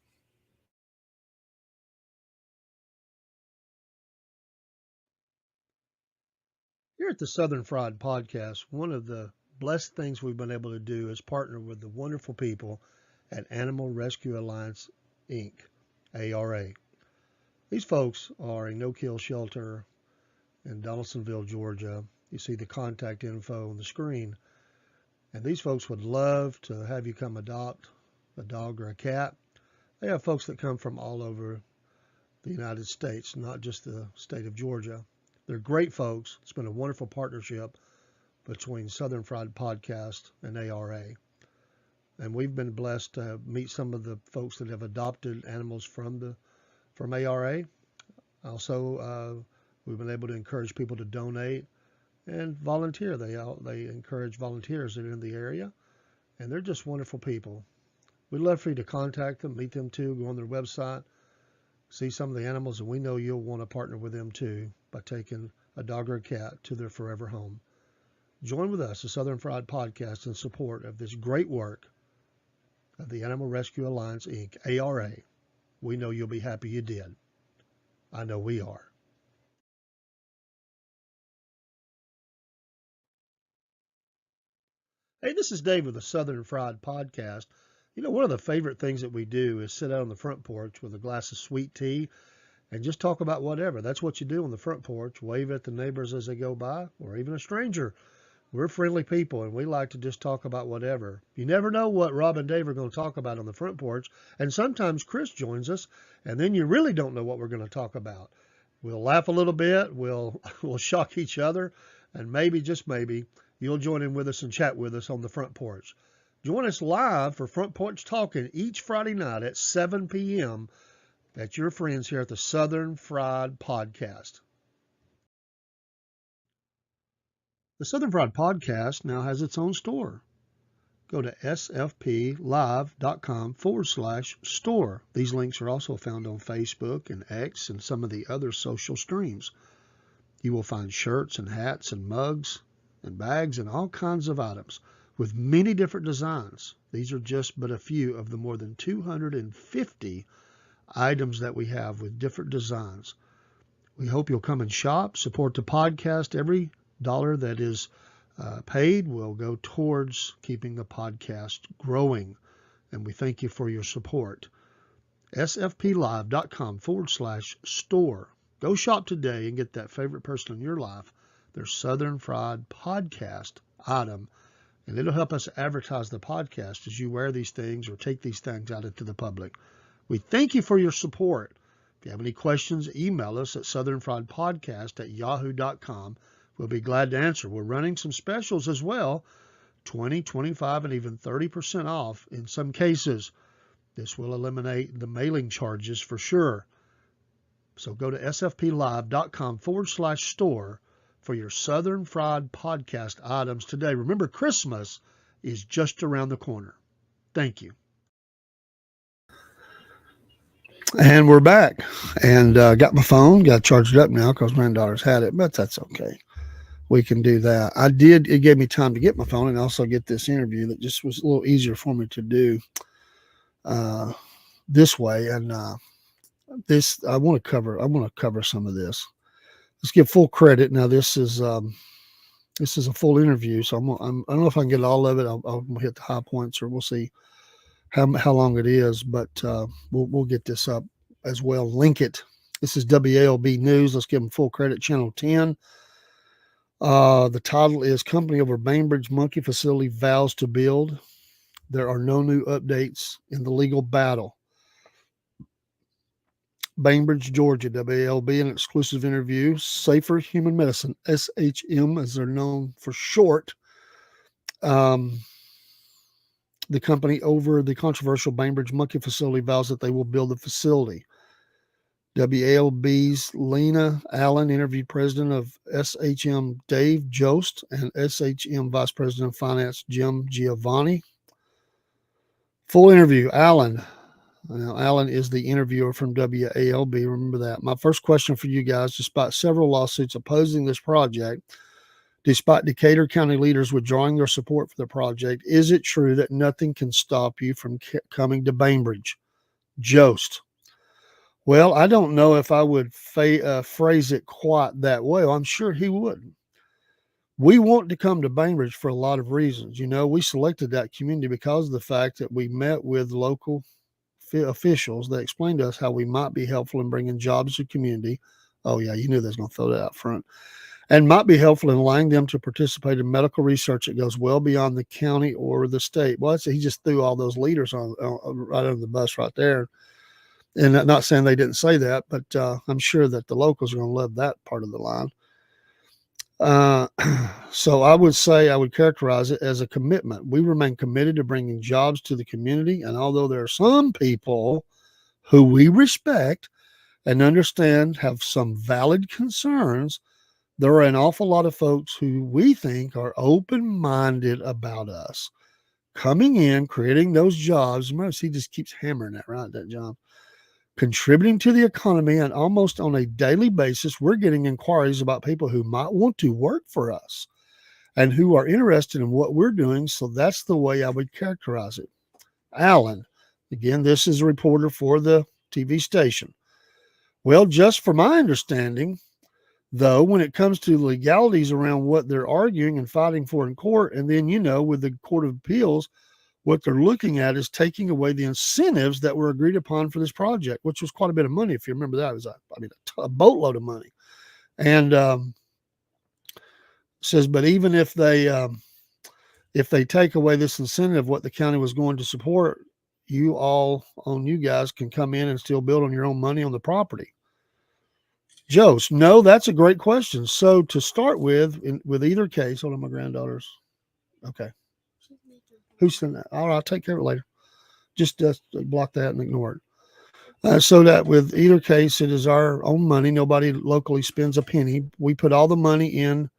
Here at the Southern Fried Podcast, one of the blessed things we've been able to do is partner with the wonderful people at Animal Rescue Alliance, Inc., ARA. These folks are a no-kill shelter in Donaldsonville, Georgia. You see the contact info on the screen. And these folks would love to have you come adopt a dog or a cat. They have folks that come from all over the United States, not just the state of Georgia. They're great folks. It's been a wonderful partnership between Southern Fried Podcast and ARA. And we've been blessed to meet some of the folks that have adopted animals from ARA. Also, we've been able to encourage people to donate and volunteer. They encourage volunteers that are in the area, and they're just wonderful people. We'd love for you to contact them, meet them too, go on their website, see some of the animals, and we know you'll want to partner with them too by taking a dog or a cat to their forever home. Join with us, the Southern Fried Podcast, in support of this great work of the Animal Rescue Alliance, Inc., ARA. We know you'll be happy you did. I know we are. Hey, this is Dave with the Southern Fried Podcast. One of the favorite things that we do is sit out on the front porch with a glass of sweet tea and just talk about whatever. That's what you do on the front porch. Wave at the neighbors as they go by, or even a stranger We're friendly people, and we like to just talk about whatever. You never know what Rob and Dave are going to talk about on the front porch, and sometimes Chris joins us, and then you really don't know what we're going to talk about. We'll laugh a little bit, we'll shock each other, and maybe, just maybe, you'll join in with us and chat with us on the front porch. Join us live for Front Porch Talking each Friday night at 7 p.m. That's your friends here at the Southern Fried Podcast. The Southern Fried Podcast now has its own store. Go to sfplive.com/store. These links are also found on Facebook and X and some of the other social streams. You will find shirts and hats and mugs and bags and all kinds of items with many different designs. These are just but a few of the more than 250 items that we have with different designs. We hope you'll come and shop, support the podcast. Every dollar that is paid will go towards keeping the podcast growing, and we thank you for your support. sfplive.com/store. Go shop today and get that favorite person in your life their Southern Fried Podcast item, and it'll help us advertise the podcast as you wear these things or take these things out into the public. We thank you for your support. If you have any questions, email us at southernfriedpodcast@yahoo.com. We'll be glad to answer. We're running some specials as well, 20, 25, and even 30% off in some cases. This will eliminate the mailing charges for sure. So go to sfplive.com/store for your Southern Fried Podcast items today. Remember, Christmas is just around the corner. Thank you. And we're back. And got my phone, got charged up now because my daughter's had it, but that's okay. We can do that. It gave me time to get my phone and also get this interview that just was a little easier for me to do this way. And I want to cover some of this. Let's give full credit. Now this is a full interview, so I don't know if I can get all of it. I'll hit the high points, or we'll see how long it is. But we'll get this up as well. Link it. This is WALB News. Let's give them full credit. Channel 10. The title is Company Over Bainbridge Monkey Facility Vows to Build. There are no new updates in the legal battle. Bainbridge, Georgia, WALB, an exclusive interview. Safer Human Medicine, SHM, as they're known for short. The company over the controversial Bainbridge Monkey Facility vows that they will build the facility. WALB's Lena Allen interviewed President of SHM Dave Jost and SHM Vice President of Finance Jim Giovanni. Full interview, Allen. Now, Allen is the interviewer from WALB. Remember that. My first question for you guys, despite several lawsuits opposing this project, despite Decatur County leaders withdrawing their support for the project, is it true that nothing can stop you from coming to Bainbridge? Jost. Well, I don't know if I would phrase it quite that way. I'm sure he wouldn't. We want to come to Bainbridge for a lot of reasons. You know, we selected that community because of the fact that we met with local officials that explained to us how we might be helpful in bringing jobs to the community. Oh, yeah, you knew they was going to throw that out front. And might be helpful in allowing them to participate in medical research that goes well beyond the county or the state. Well, he just threw all those leaders on right under the bus right there. And not saying they didn't say that, but I'm sure that the locals are going to love that part of the line. So I would say I would characterize it as a commitment. We remain committed to bringing jobs to the community. And although there are some people who we respect and understand have some valid concerns, there are an awful lot of folks who we think are open-minded about us coming in, creating those jobs. Notice he just keeps hammering that, right, that John? Contributing to the economy, and almost on a daily basis, we're getting inquiries about people who might want to work for us and who are interested in what we're doing. So that's the way I would characterize it. Allen, again, this is a reporter for the TV station. Well, just from my understanding, though, when it comes to legalities around what they're arguing and fighting for in court, and then, you know, with the Court of Appeals, what they're looking at is taking away the incentives that were agreed upon for this project, which was quite a bit of money. If you remember that, it was a boatload of money. And says, but even if they take away this incentive, what the county was going to support, you guys can come in and still build on your own money on the property. Joe's, no, that's a great question. So to start with either case, hold on, my granddaughter's. Okay. Who sent that? All right, I'll take care of it later. Just block that and ignore it. So that with either case, it is our own money. Nobody locally spends a penny. We put all the money in.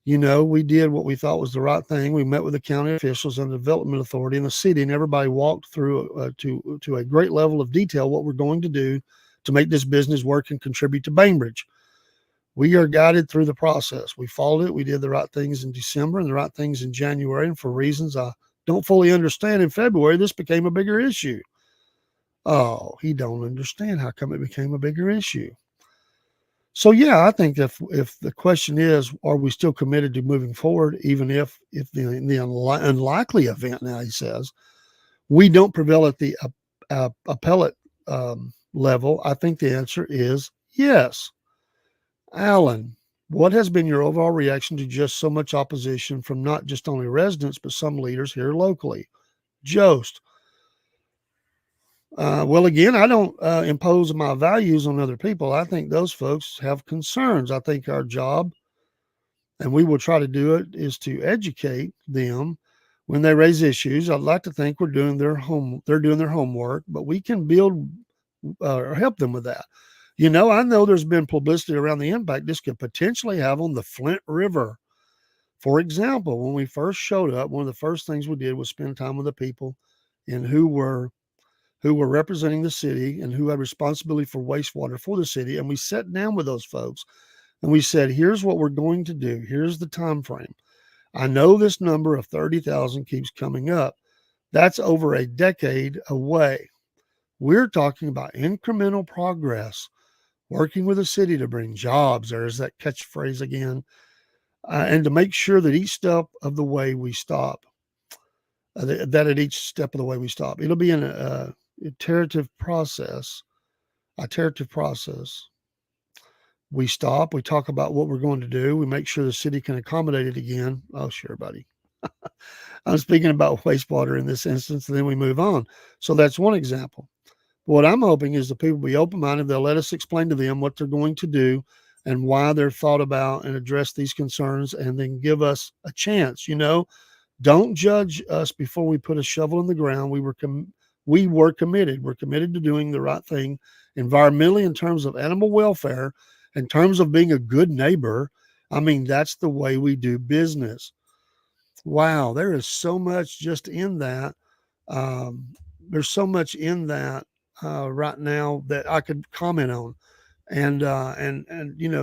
We did what we thought was the right thing. We met with the county officials and the development authority and the city, and everybody walked through to a great level of detail what we're going to do to make this business work and contribute to Bainbridge. We are guided through the process. We followed it. We did the right things in December and the right things in January. And for reasons I don't fully understand, in February, this became a bigger issue. Oh, he don't understand how come it became a bigger issue. So, yeah, I think if the question is, are we still committed to moving forward, even if the unlikely event, now he says, we don't prevail at the appellate level, I think the answer is yes. Alan, what has been your overall reaction to just so much opposition from not just only residents, but some leaders here locally? Jost, well, again, I don't impose my values on other people. I think those folks have concerns. I think our job, and we will try to do it, is to educate them when they raise issues. I'd like to think they're doing their homework, but we can build or help them with that. I know there's been publicity around the impact this could potentially have on the Flint River. For example, when we first showed up, one of the first things we did was spend time with the people and who were representing the city and who had responsibility for wastewater for the city. And we sat down with those folks and we said, here's what we're going to do. Here's the time frame. I know this number of 30,000 keeps coming up. That's over a decade away. We're talking about incremental progress, working with the city to bring jobs. There's that catchphrase again. And to make sure that each step of the way we stop, at each step of the way we stop, it'll be an iterative process. We stop, we talk about what we're going to do, we make sure the city can accommodate it again. Oh, sure, buddy. I'm speaking about wastewater in this instance, and then we move on. So that's one example. What I'm hoping is the people will be open-minded. They'll let us explain to them what they're going to do and why they're thought about and address these concerns, and then give us a chance. Don't judge us before we put a shovel in the ground. We were committed. We're committed to doing the right thing environmentally, in terms of animal welfare, in terms of being a good neighbor. I mean, that's the way we do business. Wow, there is so much just in that. There's so much in that right now that I could comment on, and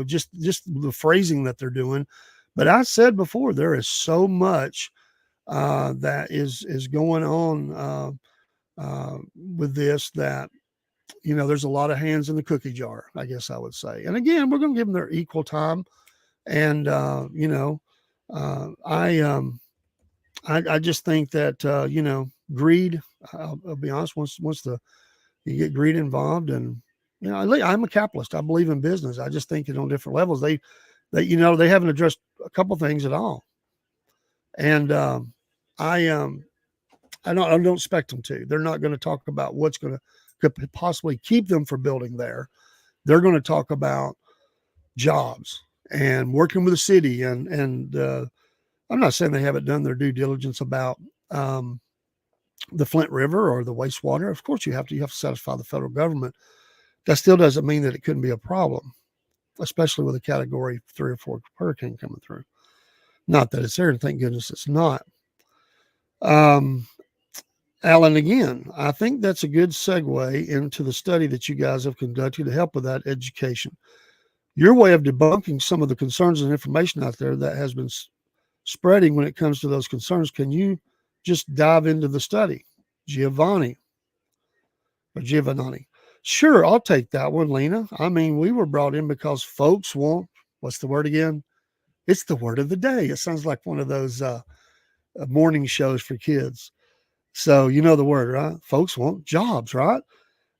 just the phrasing that they're doing. But I said before, there is so much that is going on with this, that there's a lot of hands in the cookie jar, I guess I would say. And again, we're going to give them their equal time. And I just think that greed. I'll be honest. Once you get greed involved, and I'm a capitalist. I believe in business. I just think that on different levels, they haven't addressed a couple things at all. And I don't expect them to. They're not going to talk about what's could possibly keep them from building there. They're going to talk about jobs and working with the city. And I'm not saying they haven't done their due diligence about the Flint River or the wastewater. Of course, you have to satisfy the federal government. That still doesn't mean that it couldn't be a problem, especially with a Category 3 or 4 hurricane coming through. Not that it's there, and thank goodness it's not. Alan, again, I think that's a good segue into the study that you guys have conducted to help with that education. Your way of debunking some of the concerns and information out there that has been spreading when it comes to those concerns. Can you just dive into the study? Giovanni. Sure, I'll take that one, Lena. I mean, we were brought in because folks want, what's the word again? It's the word of the day. It sounds like one of those morning shows for kids. So you know the word, right? Folks want jobs, right?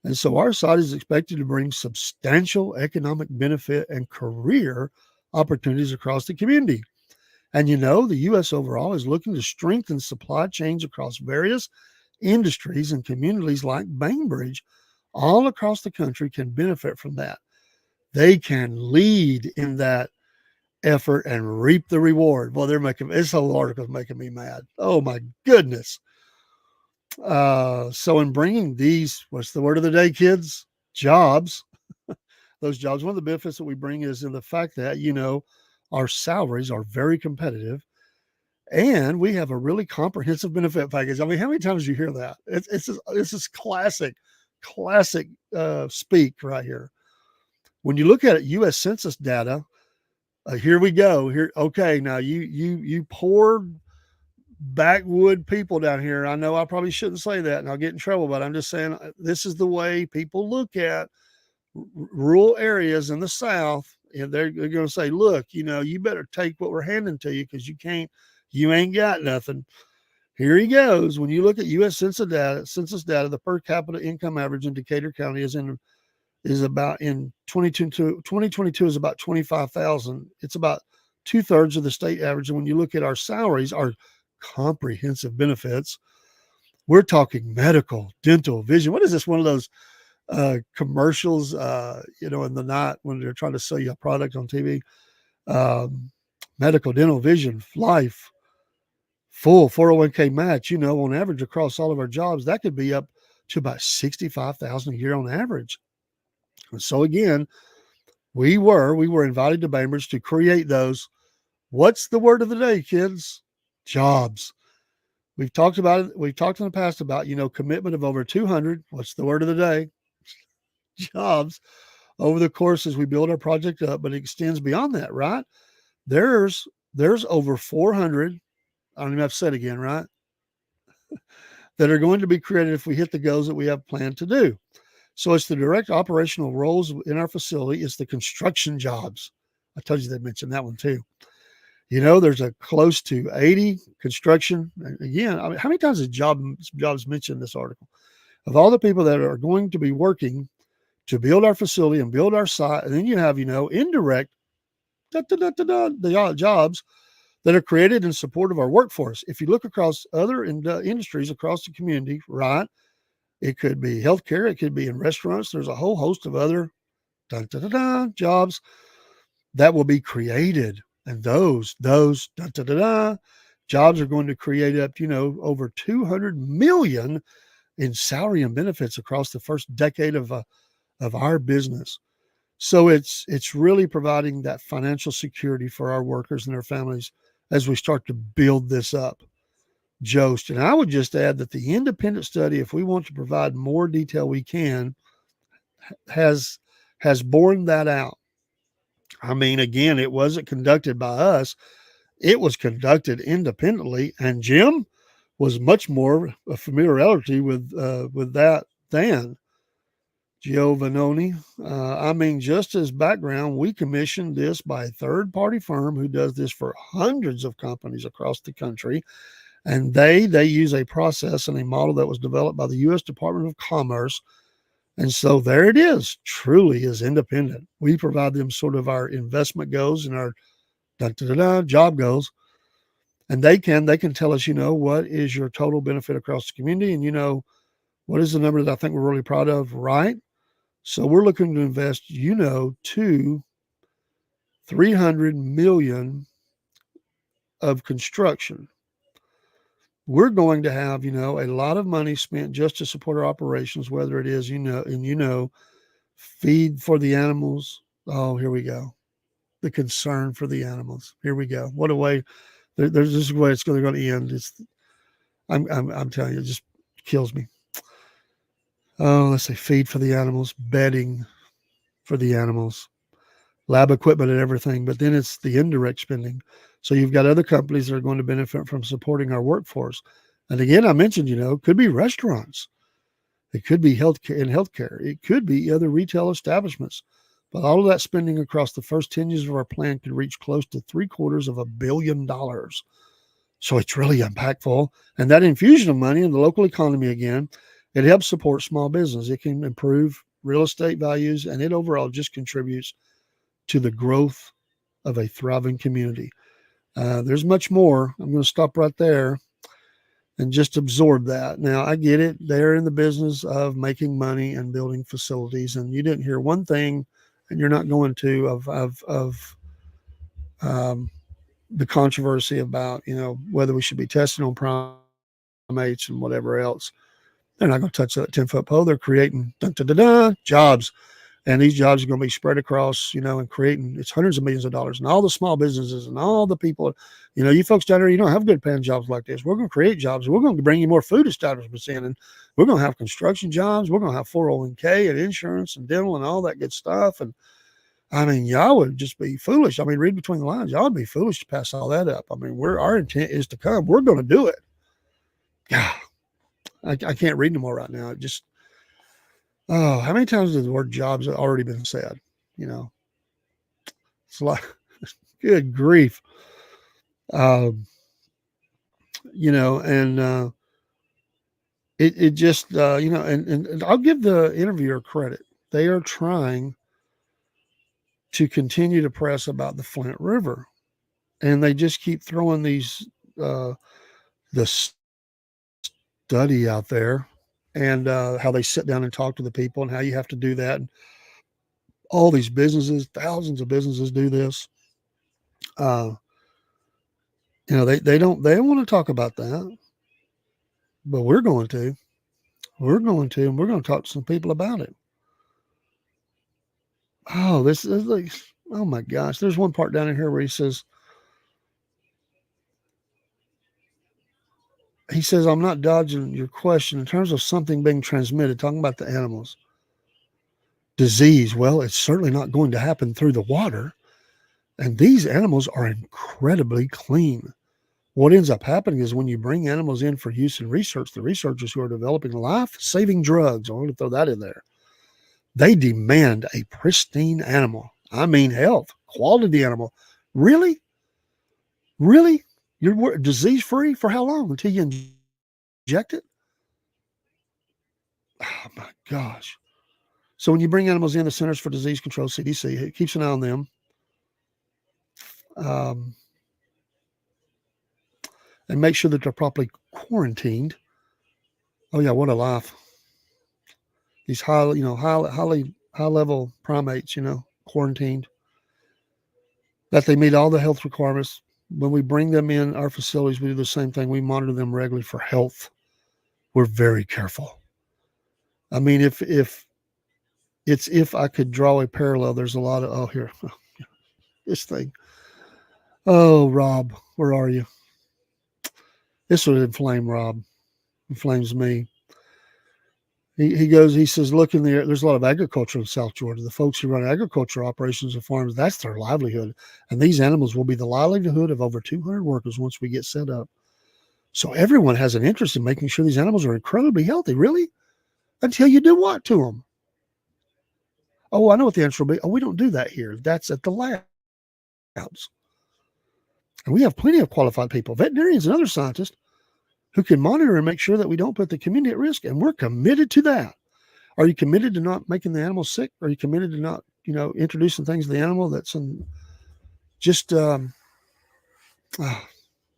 And so our site is expected to bring substantial economic benefit and career opportunities across the community. And the U.S. overall is looking to strengthen supply chains across various industries, and communities like Bainbridge all across the country can benefit from that. They can lead in that effort and reap the reward. Well, this whole article is making me mad. Oh my goodness. So in bringing these, what's the word of the day, kids? Jobs. Those jobs, one of the benefits that we bring is in the fact that, our salaries are very competitive and we have a really comprehensive benefit package. I mean, how many times do you hear that? It's just classic speak right here. When you look at U.S. Census data, here we go. Here, okay, now you poor backwood people down here. I know I probably shouldn't say that, and I'll get in trouble, but I'm just saying this is the way people look at rural areas in the South, and they're going to say, "Look, you better take what we're handing to you because you ain't got nothing." Here he goes. When you look at U.S. census data, the per capita income average in Decatur County is about in 2022 is about 25,000. It's about 2/3 of the state average. And when you look at our salaries, our comprehensive benefits, we're talking medical, dental, vision. What is this? One of those commercials, in the night when they're trying to sell you a product on TV. Medical, dental, vision, life, full 401k match. On average across all of our jobs, that could be up to about 65,000 a year on average. So again, we were invited to Bainbridge to create those. What's the word of the day, kids? Jobs. We've talked about it. We've talked in the past about, commitment of over 200. What's the word of the day? Jobs over the course as we build our project up, but it extends beyond that, right? There's over 400. I don't even have to say it again, right? That are going to be created if we hit the goals that we have planned to do. So it's the direct operational roles in our facility. It's the construction jobs. I told you they mentioned that one too. There's a close to 80 construction. Again, I mean, how many times is jobs mentioned in this article? Of all the people that are going to be working to build our facility and build our site, and then you have, indirect the jobs that are created in support of our workforce. If you look across other industries across the community, right? It could be healthcare. It could be in restaurants. There's a whole host of other jobs that will be created. And those jobs are going to create up, over 200 million in salary and benefits across the first decade of our business. So it's really providing that financial security for our workers and their families as we start to build this up. Jost. And I would just add that the independent study, if we want to provide more detail we can, has borne that out. I mean, again, it wasn't conducted by us. It was conducted independently, and Jim was much more a familiarity with that than Giovanni. I mean, just as background, we commissioned this by a third-party firm who does this for hundreds of companies across the country. And they use a process and a model that was developed by the U.S. Department of Commerce. And so there it is, truly is independent. We provide them sort of our investment goals and our job goals. And they can tell us, what is your total benefit across the community? And, what is the number that I think we're really proud of, right? So we're looking to invest, to 300 million of construction. We're going to have, a lot of money spent just to support our operations, whether it is, feed for the animals. Oh, here we go. The concern for the animals. Here we go. What a way. There's this way it's going to end. I'm telling you, it just kills me. Oh, let's say feed for the animals, bedding for the animals, lab equipment and everything. But then it's the indirect spending. So you've got other companies that are going to benefit from supporting our workforce. And again, I mentioned, could be restaurants. It could be healthcare. It could be other retail establishments. But all of that spending across the first 10 years of our plan could reach close to $750 million. So it's really impactful. And that infusion of money in the local economy, again, it helps support small business. It can improve real estate values, and it overall just contributes to the growth of a thriving community. There's much more. I'm going to stop right there and just absorb that. Now, I get it. They're in the business of making money and building facilities. And you didn't hear one thing, and you're not going to, of um, the controversy about, whether we should be testing on primates and whatever else. They're not going to touch that 10-foot pole. They're creating jobs. And these jobs are going to be spread across, and creating, it's hundreds of millions of dollars. And all the small businesses and all the people, you folks down there, you don't have good paying jobs like this. We're going to create jobs. We're going to bring you more food establishments in, and we're going to have construction jobs. We're going to have 401k and insurance and dental and all that good stuff. And I mean, y'all would just be foolish. I mean, read between the lines. Y'all would be foolish to pass all that up. I mean, our intent is to come. We're going to do it. Yeah, I can't read no more right now. It just, oh, how many times has the word jobs already been said? It's like, good grief. And it just, and I'll give the interviewer credit. They are trying to continue to press about the Flint River. And they just keep throwing the study out there, and how they sit down and talk to the people and how you have to do that. And all these businesses, thousands of businesses do this. They don't want to talk about that, but we're going to, and we're going to talk to some people about it. Oh, this is like, oh my gosh. There's one part down in here where he says, I'm not dodging your question in terms of something being transmitted, talking about the animals. Disease, well, it's certainly not going to happen through the water. And these animals are incredibly clean. What ends up happening is when you bring animals in for use in research, the researchers who are developing life-saving drugs, I want to throw that in there, they demand a pristine animal. I mean, health, quality animal. Really? Really? You're disease-free for how long? Until you inject it? Oh, my gosh. So when you bring animals in, the Centers for Disease Control, CDC, it keeps an eye on them. And make sure that they're properly quarantined. Oh yeah, what a life! These high level primates, quarantined, that they meet all the health requirements. When we bring them in our facilities, we do the same thing. We monitor them regularly for health. We're very careful. I mean, if I could draw a parallel, there's a lot of this thing. Oh, Rob, where are you? This would inflame Rob. Inflames me. He says, look in the air. There's a lot of agriculture in South Georgia. The folks who run agriculture operations and farms, that's their livelihood. And these animals will be the livelihood of over 200 workers once we get set up. So everyone has an interest in making sure these animals are incredibly healthy. Really? Until you do what to them? Oh, I know what the answer will be. Oh, we don't do that here. That's at the labs. And we have plenty of qualified people, veterinarians and other scientists, who can monitor and make sure that we don't put the community at risk. And we're committed to that. Are you committed to not making the animal sick? Are you committed to not, introducing things to the animal that's just, well,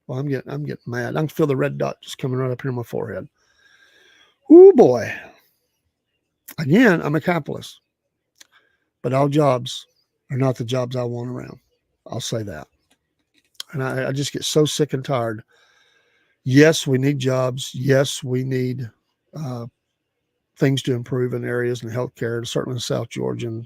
I'm getting mad. I can feel the red dot just coming right up here on my forehead. Oh boy. Again, I'm a capitalist, but all jobs are not the jobs I want around. I'll say that. And I just get so sick and tired. Yes, we need jobs. Yes, we need things to improve in areas in healthcare, certainly in South Georgia.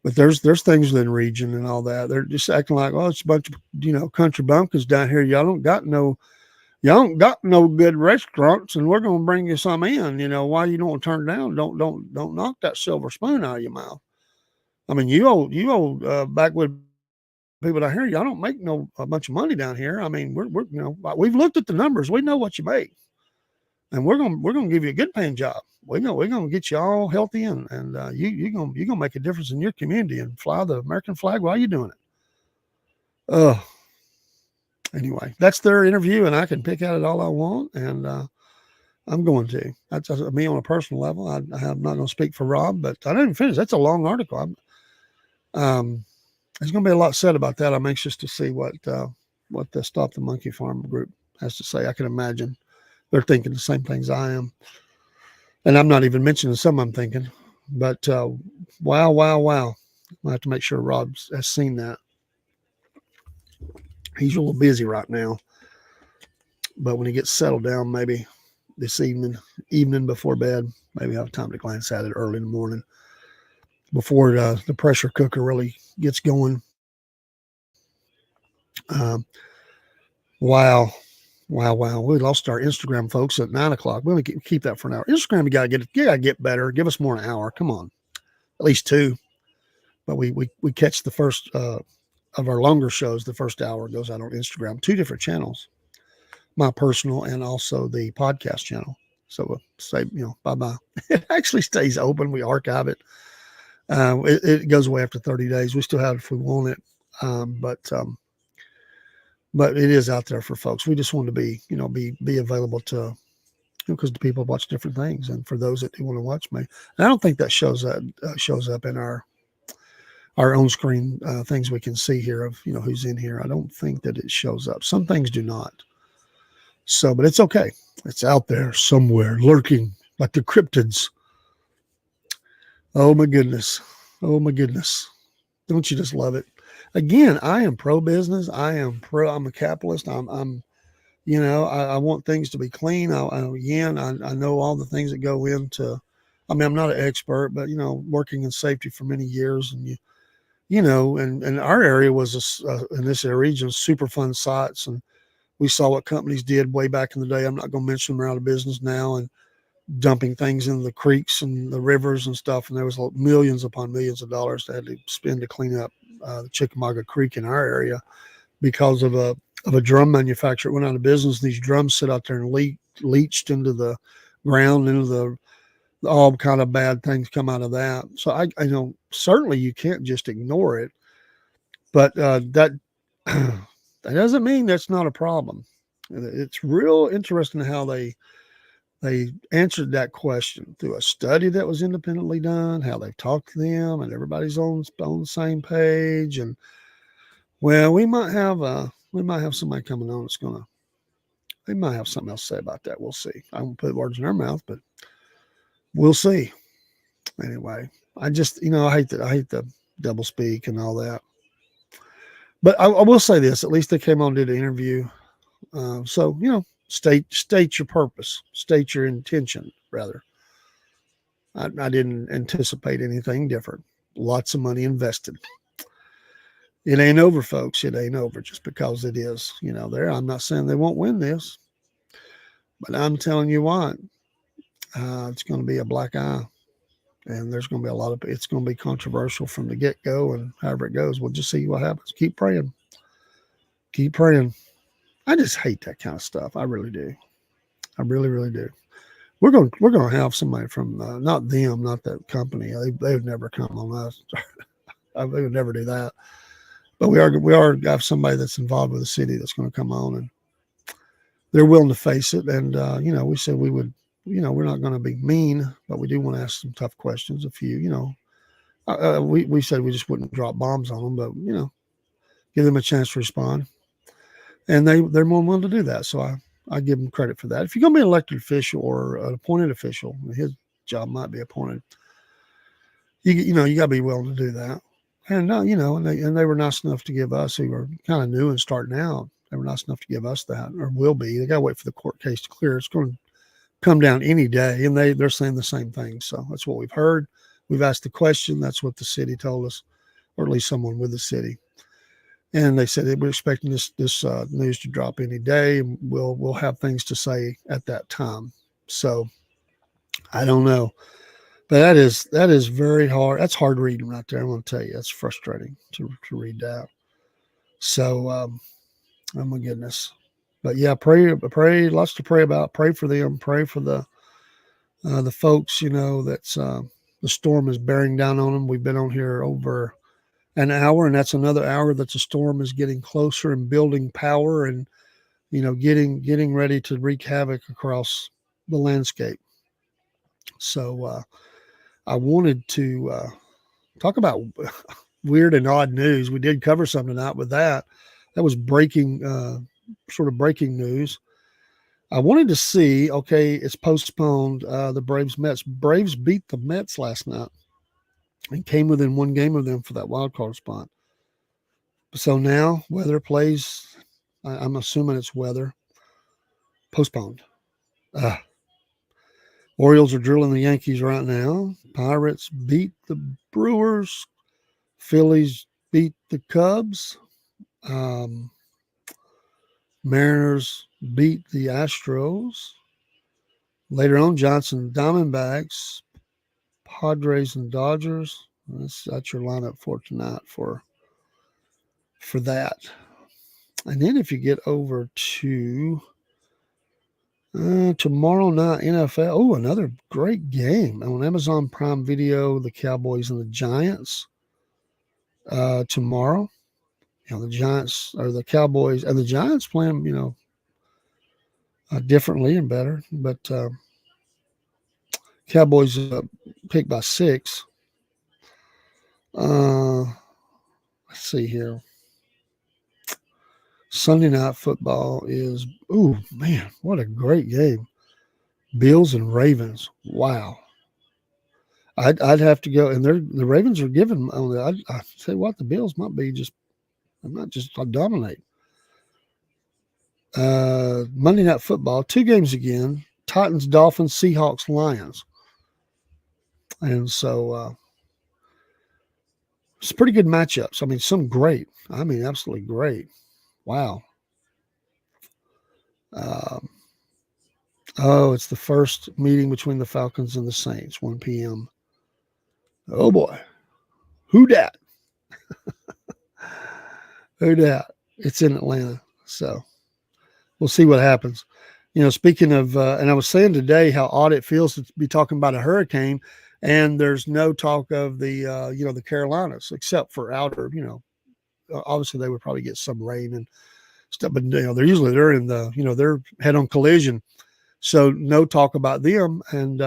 But there's things within region and all that. They're just acting like, oh, it's a bunch of country bumpkins down here. Y'all don't got no good restaurants, and we're gonna bring you some in. Why you don't turn it down? Don't knock that silver spoon out of your mouth. I mean, you old backwoods people down here, y'all don't make a bunch of money down here. I mean, we're we've looked at the numbers. We know what you make, and we're gonna give you a good paying job. We're gonna get you all healthy, and you're gonna make a difference in your community and fly the American flag while you're doing it. Anyway, that's their interview, and I can pick at it all I want, and I'm going to. That's me on a personal level. I'm not going to speak for Rob, but I didn't finish. That's a long article. There's going to be a lot said about that. I'm anxious to see what what the Stop the Monkey Farm group has to say. I can imagine they're thinking the same things I am. And I'm not even mentioning some I'm thinking. But wow, wow, wow. I have to make sure Rob has seen that. He's a little busy right now. But when he gets settled down, maybe this evening before bed, maybe have time to glance at it early in the morning before the pressure cooker really gets going. Wow. Wow, wow. We lost our Instagram folks at 9 o'clock. We'll keep that for an hour. Instagram, you gotta get better. Give us more than an hour. Come on. At least 2. But we catch the first of our longer shows, the first hour goes out on Instagram, 2 different channels, my personal and also the podcast channel. So we'll say, bye-bye. It actually stays open. We archive it. It goes away after 30 days. We still have it if we want it. But it is out there for folks. We just want to be available to, because the people watch different things. And for those that do want to watch me, and I don't think that shows up in our own screen things we can see here of, who's in here. I don't think that it shows up. Some things do not. So, but it's okay. It's out there somewhere lurking like the cryptids. Oh my goodness. Oh my goodness. Don't you just love it? Again, I am pro business. I'm a capitalist. I want things to be clean. I know all the things that go into, I'm not an expert, but, working in safety for many years, and and our area was in this region, super fun sites. And we saw what companies did way back in the day. I'm not going to mention them, are out of business now, and dumping things in the creeks and the rivers and stuff. And there was millions upon millions of dollars they had to spend to clean up the Chickamauga Creek in our area because of a drum manufacturer. It went out of business. These drums sit out there and leached into the ground, into all kind of bad things come out of that. So I know certainly you can't just ignore it, but that doesn't mean that's not a problem. It's real interesting how they answered that question through a study that was independently done, how they've talked to them, and everybody's on the same page. And well, we might have somebody coming on that's they might have something else to say about that. We'll see. I won't put words in their mouth, but we'll see. Anyway, I just, I hate the double speak and all that. But I will say this: at least they came on and did an interview. So state your purpose, state your intention. Rather, I didn't anticipate anything different. Lots of money invested. It ain't over, folks. It ain't over just because it is. I'm not saying they won't win this, but I'm telling you what, it's going to be a black eye. And there's going to be it's going to be controversial from the get-go, and however it goes, we'll just see what happens. Keep praying. Keep praying. I just hate that kind of stuff. I really do. I really, really do. We're going to have somebody from, not them, not that company. They would never come on us. They would never do that. But we are have somebody that's involved with the city that's going to come on, and they're willing to face it. And, we said we would, we're not going to be mean, but we do want to ask some tough questions. A few, we said we just wouldn't drop bombs on them, but, give them a chance to respond. And they're more willing to do that. So I give them credit for that. If you're going to be an elected official or an appointed official, his job might be appointed, you got to be willing to do that. And, and they were nice enough to give us, who were kind of new and starting out, they were nice enough to give us that, or will be. They got to wait for the court case to clear. It's going to come down any day, and they're saying the same thing. So that's what we've heard. We've asked the question. That's what the city told us, or at least someone with the city. And they said they were expecting this news to drop any day, and we'll have things to say at that time. So I don't know, but that is very hard. That's hard reading right there. I'm going to tell you, that's frustrating to read that. So, oh my goodness. But yeah, pray, lots to pray about. Pray for them. Pray for the folks. That's the storm is bearing down on them. We've been on here over an hour, and that's another hour that the storm is getting closer and building power, and getting ready to wreak havoc across the landscape. So I wanted to talk about weird and odd news. We did cover some tonight with that. was breaking, sort of breaking news. I wanted to see, okay, it's postponed, the Braves-Mets. Braves beat the Mets last night and came within one game of them for that wild card spot. So now weather plays, I'm assuming it's weather, postponed. Orioles are drilling the Yankees right now. Pirates beat the Brewers. Phillies beat the Cubs. Mariners beat the Astros. Later on, Johnson Diamondbacks, Padres and Dodgers. That's your lineup for tonight for that. And then if you get over to tomorrow night, NFL. Oh, another great game on Amazon Prime Video. The Cowboys and the Giants tomorrow. The Giants or the Cowboys and the Giants playing, differently and better. But Cowboys picked by 6. Let's see here. Sunday Night Football is, oh man, what a great game. Bills and Ravens. Wow. I'd have to go, and the Ravens are giving. I say what, the Bills might just dominate. Monday Night Football, 2 games again. Titans, Dolphins, Seahawks, Lions. And so it's pretty good matchups. I mean, some great. I mean, absolutely great. Wow. It's the first meeting between the Falcons and the Saints, 1 p.m. Oh, boy. Who dat? Who dat? It's in Atlanta. So we'll see what happens. Speaking of, and I was saying today how odd it feels to be talking about a hurricane, and there's no talk of the, the Carolinas, except for outer, obviously they would probably get some rain and stuff, but they're in the, they're head on collision. So no talk about them. And,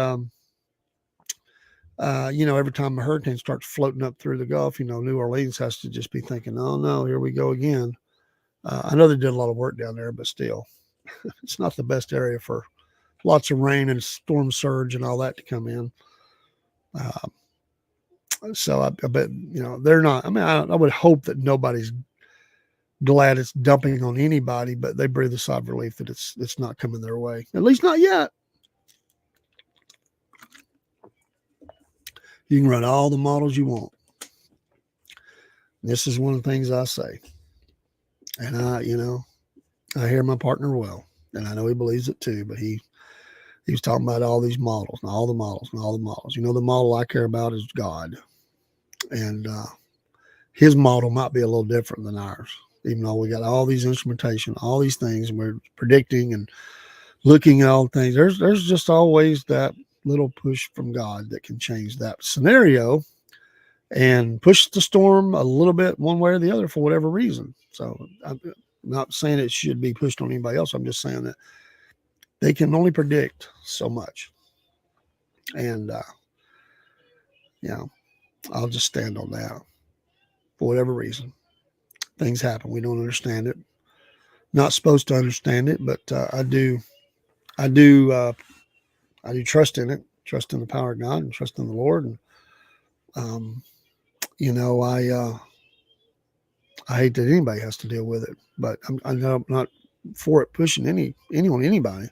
every time a hurricane starts floating up through the Gulf, New Orleans has to just be thinking, oh no, here we go again. I know they did a lot of work down there, but still, it's not the best area for lots of rain and storm surge and all that to come in. So I bet, they're not, I mean, I would hope that nobody's glad it's dumping on anybody, but they breathe a sigh of relief that it's not coming their way. At least not yet. You can run all the models you want. This is one of the things I say. And I hear my partner well, and I know he believes it too, but he was talking about all these models and all the models and all the models. The model I care about is God. And his model might be a little different than ours, even though we got all these instrumentation, all these things, and we're predicting and looking at all things. There's just always that little push from God that can change that scenario and push the storm a little bit one way or the other for whatever reason. So I'm not saying it should be pushed on anybody else. I'm just saying that they can only predict so much. And, I'll just stand on that for whatever reason. Things happen. We don't understand it. Not supposed to understand it, but I do trust in it, trust in the power of God and trust in the Lord. And, I hate that anybody has to deal with it, but I'm not for it pushing anybody.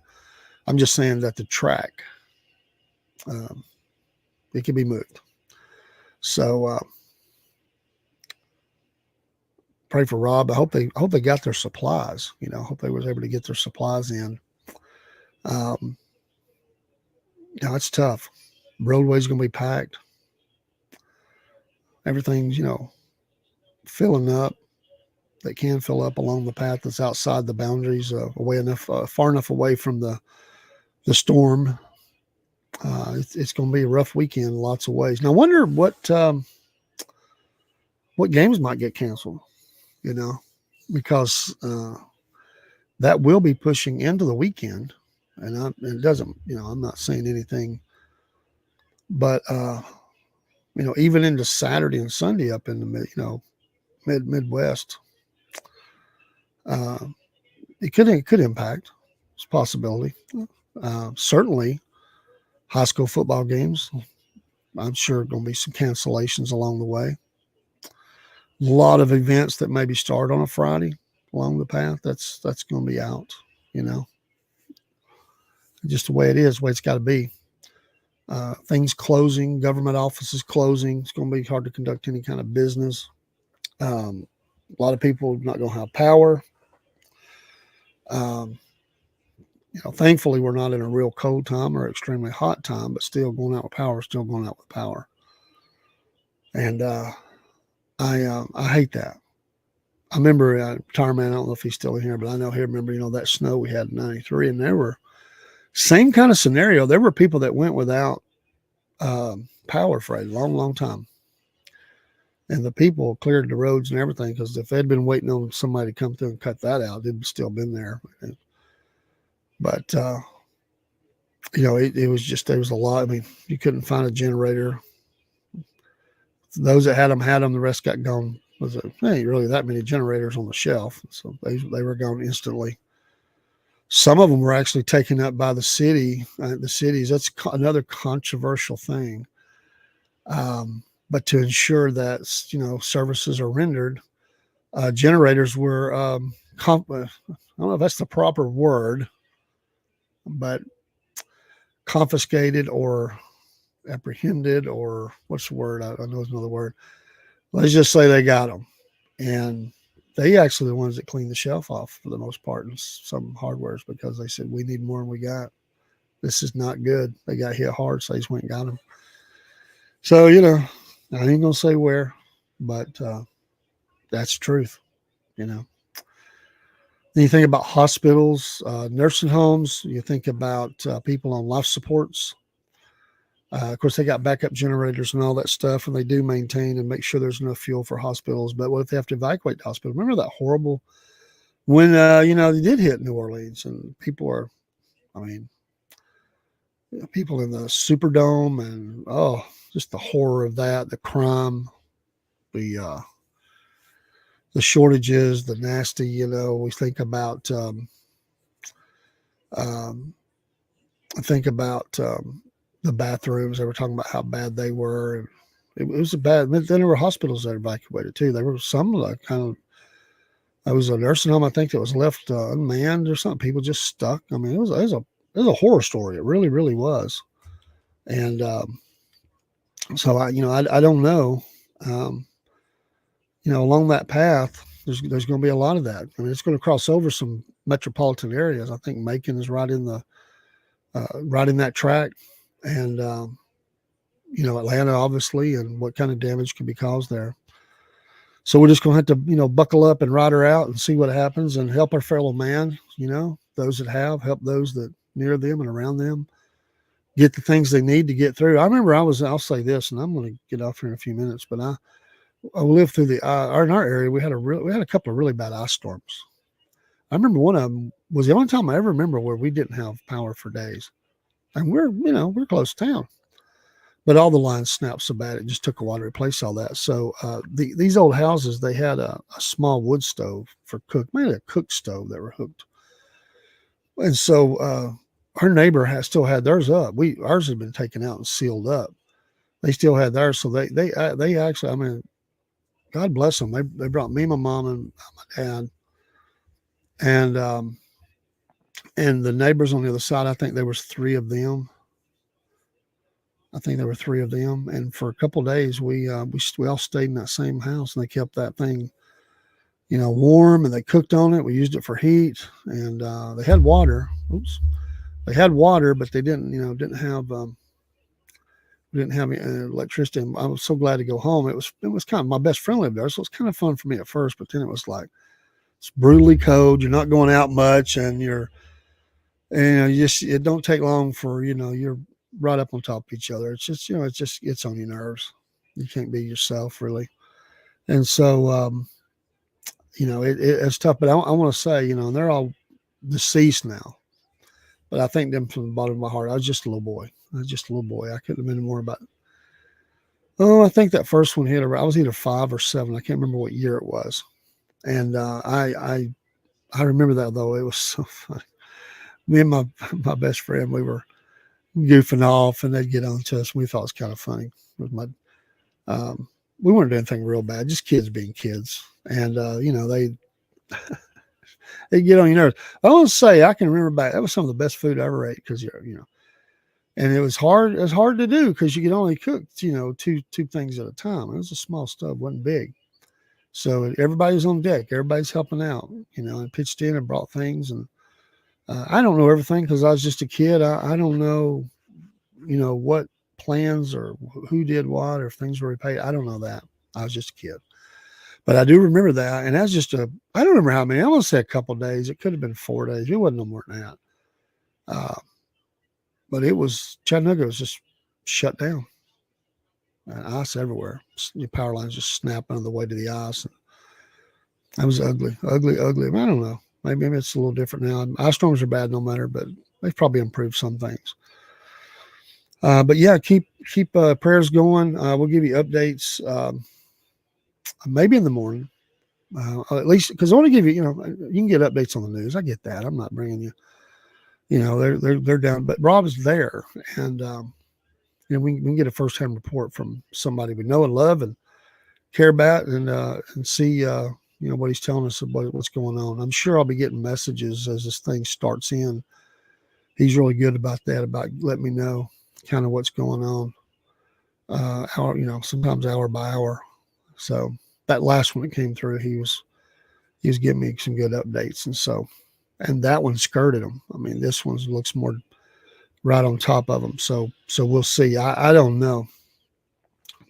I'm just saying that the track, it can be moved. So pray for Rob. I hope they got their supplies. I hope they was able to get their supplies in. It's tough. Roadway's going to be packed. Everything's filling up. They can fill up along the path that's outside the boundaries, far enough away from the storm. It's going to be a rough weekend in lots of ways. Now, I wonder what games might get canceled, because that will be pushing into the weekend. And it doesn't, I'm not saying anything, but, even into Saturday and Sunday up in the Midwest, Uh, it could impact. It's a possibility. Certainly, high school football games. I'm sure going to be some cancellations along the way. A lot of events that maybe start on a Friday along the path. That's going to be out. You know, just the way it is, the way it's got to be. Things closing, government offices closing. It's going to be hard to conduct any kind of business. A lot of people are not going to have power. Um, thankfully, we're not in a real cold time or extremely hot time, but still going out with power, still going out with power. And I hate that. I remember Retirement. I don't know if he's still here, but I know he remember that snow we had in '93, and there were same kind of scenario. There were people that went without power for a long, long time. And the people cleared the roads and everything because if they'd been waiting on somebody to come through and cut that out, it'd still been there. But it was just there was a lot. I mean, you couldn't find a generator. Those that had them. The rest got gone. There ain't really that many generators on the shelf, so they were gone instantly. Some of them were actually taken up by the city. The cities. That's another controversial thing. But to ensure that services are rendered, generators were I don't know if that's the proper word, but confiscated or apprehended, or what's the word? I know it's another word. Let's just say they got them, and they actually the ones that cleaned the shelf off for the most part in some hardwares because they said we need more than we got. This is not good. They got hit hard, so they just went and got them. So I ain't gonna say where, but that's truth. Then you think about hospitals, nursing homes. You think about people on life supports. Of course, they got backup generators and all that stuff, and they do maintain and make sure there's enough fuel for hospitals. But what if they have to evacuate the hospital? Remember that horrible when they did hit New Orleans, and people people in the Superdome, and just the horror of that, the crime, the shortages, the nasty. We think about the bathrooms. They were talking about how bad they were. It was a bad. Then there were hospitals that evacuated too. There were some There was a nursing home I think that was left unmanned or something. People just stuck. I mean, it was a horror story. It really, really was. And so I don't know. Along that path, there's going to be a lot of that. I mean, it's going to cross over some metropolitan areas. I think Macon is right in that track, and Atlanta obviously, and what kind of damage could be caused there. So we're just going to have to buckle up and ride her out and see what happens and help our fellow man. Those that help those that near them and around them get the things they need to get through. I remember I'll say this, and I'm going to get off here in a few minutes, but I lived through in our area. We had a couple of really bad ice storms. I remember one of them was the only time I ever remember where we didn't have power for days. And we're close to town, but all the lines snapped so bad it just took a while to replace all that. So these old houses, they had a small wood stove for mainly a cook stove that were hooked. And so her neighbor still had theirs up. Ours had been taken out and sealed up. They still had theirs, so they actually, I mean, God bless them. They brought me, my mom, and my dad, and the neighbors on the other side. I think there was three of them. And for a couple of days, we all stayed in that same house, and they kept that thing, warm, and they cooked on it. We used it for heat, and they had water. They had water, but they didn't have electricity. And I was so glad to go home. It was kind of my best friend lived there, so it was kind of fun for me at first. But then it was like it's brutally cold. You're not going out much, and it don't take long for you're right up on top of each other. It's just it's on your nerves. You can't be yourself really, and so it's tough. But I want to say and they're all deceased now. But I thank them from the bottom of my heart. I was just a little boy. I couldn't have been more about it. Oh, I think that first one hit around. I was either 5 or 7. I can't remember what year it was. And I I remember that though. It was so funny. Me and my best friend, we were goofing off, and they'd get on to us. We thought it was kind of funny. With my, we weren't doing anything real bad, just kids being kids, and they get on your nerves. I want to say I can remember back. That was some of the best food I ever ate because and it was hard. It was hard to do because you could only cook two things at a time. It was a small stove, wasn't big. So everybody was on deck. Everybody's helping out, and pitched in and brought things. And I don't know everything because I was just a kid. I don't know, what plans or who did what or if things were repaid. I don't know that. I was just a kid. But I do remember that. And that's I don't remember how many. I want to say a couple of days. It could have been 4 days. It wasn't no more than that. But Chattanooga was just shut down. Ice everywhere. The power lines just snapping on the way to the ice. And that was ugly. I don't know. Maybe it's a little different now. Ice storms are bad no matter, but they've probably improved some things. But yeah, keep prayers going. We'll give you updates maybe in the morning, at least because I want to give you. You can get updates on the news. I get that. I'm not bringing you. They're down, but Rob is there, and we can get a first-hand report from somebody we know and love and care about, and see what he's telling us about what's going on. I'm sure I'll be getting messages as this thing starts in. He's really good about that, about letting me know kind of what's going on. Sometimes hour by hour. So that last one that came through, he was giving me some good updates, and that one skirted him. I mean, this one looks more right on top of them. So we'll see. I don't know,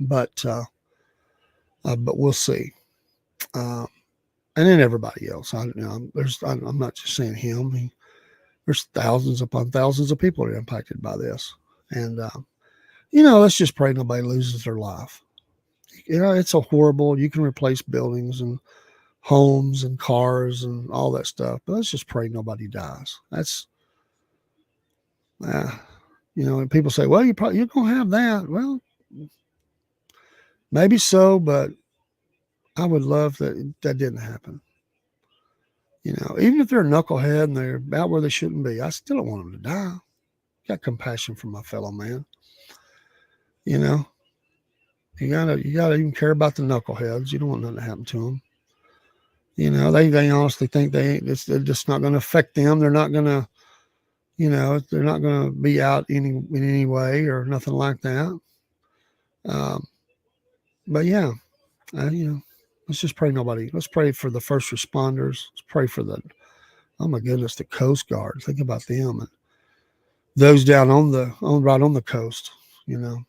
but we'll see. And then everybody else. I'm not just saying him. There's thousands upon thousands of people that are impacted by this, and let's just pray nobody loses their life. It's a horrible. You can replace buildings and homes and cars and all that stuff, but let's just pray nobody dies. That's and people say, well, you're gonna have that. Well, maybe so, but I would love that didn't happen. Even if they're a knucklehead and they're about where they shouldn't be, I still don't want them to die. Got compassion for my fellow man. You gotta even care about the knuckleheads. You don't want nothing to happen to them. They honestly think it's just not going to affect them. They're not going to, they're not going to be out in any way or nothing like that. But yeah, let's just pray let's pray for the first responders. Let's pray for oh my goodness, the Coast Guard. Think about them and those down right on the coast. It's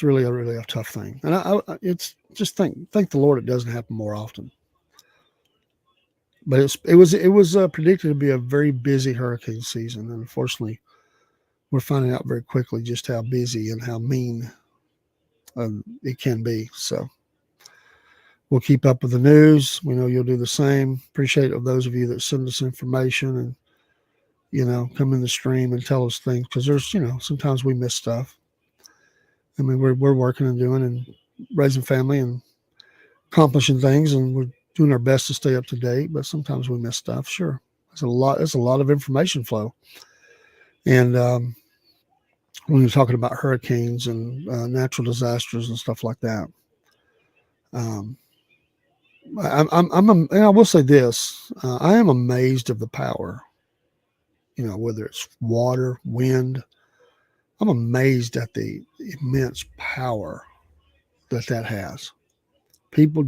really a tough thing. And it's just thank the Lord it doesn't happen more often. But it was predicted to be a very busy hurricane season, and unfortunately, we're finding out very quickly just how busy and how mean it can be. So we'll keep up with the news. We know you'll do the same. Appreciate of those of you that send us information and come in the stream and tell us things, because there's sometimes we miss stuff. I mean, we're working and doing and raising family and accomplishing things, and we're doing our best to stay up to date, but sometimes we miss stuff. Sure. There's a lot of information flow. And when you're talking about hurricanes and natural disasters and stuff like that, and I will say this, I am amazed of the power, whether it's water, wind. I'm amazed at the immense power that has. People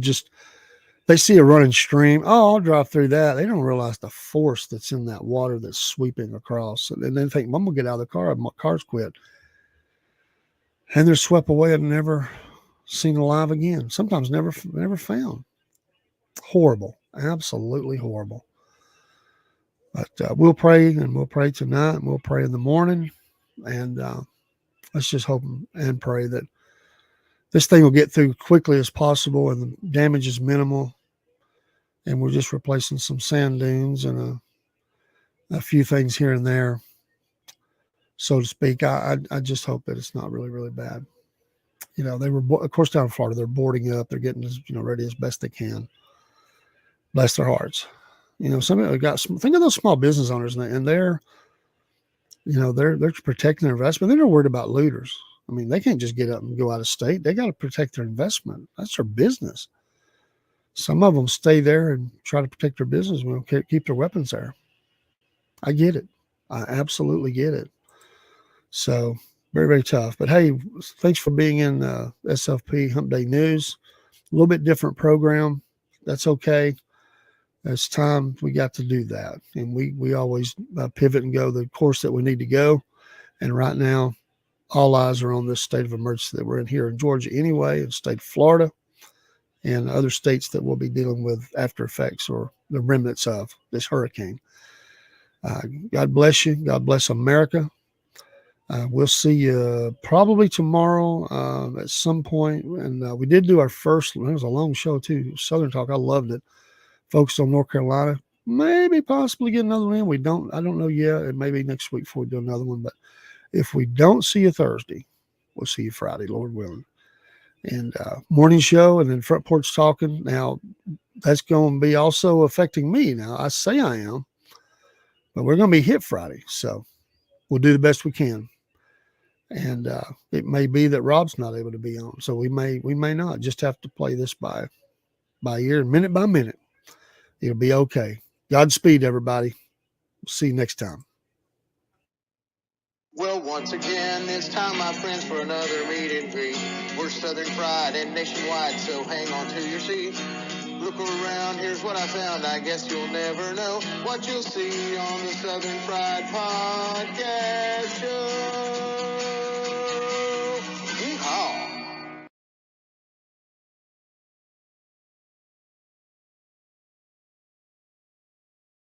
they see a running stream. Oh, I'll drive through that. They don't realize the force that's in that water that's sweeping across. And they think, I'm going to get out of the car. My car's quit. And they're swept away and never seen alive again. Sometimes never found. Horrible. Absolutely horrible. But we'll pray, and we'll pray tonight, and we'll pray in the morning. And let's just hope and pray that this thing will get through quickly as possible and the damage is minimal. And we're just replacing some sand dunes and a few things here and there, so to speak. I just hope that it's not really, really bad. They were, of course, down in Florida, they're boarding up. They're getting ready as best they can. Bless their hearts. Some of them got think of those small business owners, and they're protecting their investment. They're not worried about looters. I mean, they can't just get up and go out of state. They got to protect their investment. That's their business. Some of them stay there and try to protect their business and keep their weapons there. I get it. I absolutely get it. So very, very tough. But hey, thanks for being in SFP Humpday News. A little bit different program. That's okay. It's time we got to do that. And we always pivot and go the course that we need to go. And right now, all eyes are on this state of emergency that we're in here in Georgia anyway, and state of Florida, and other states that will be dealing with after effects or the remnants of this hurricane. God bless you. God bless America. We'll see you probably tomorrow at some point. And we did do our first, it was a long show too, Southern Talk. I loved it. Focused on North Carolina. Maybe possibly get another one in. I don't know yet. It may be next week before we do another one. But if we don't see you Thursday, we'll see you Friday, Lord willing. And morning show and then Front Porch Talking. Now, that's going to be also affecting me. Now, I say I am, but we're going to be hit Friday. So we'll do the best we can. And it may be that Rob's not able to be on. So we may not. Just have to play this by ear, minute by minute. It'll be okay. Godspeed, everybody. See you next time. Well, once again, it's time, my friends, for another meet and greet. We're Southern Fried and nationwide, so hang on to your seat. Look around, here's what I found. I guess you'll never know what you'll see on the Southern Fried Podcast Show.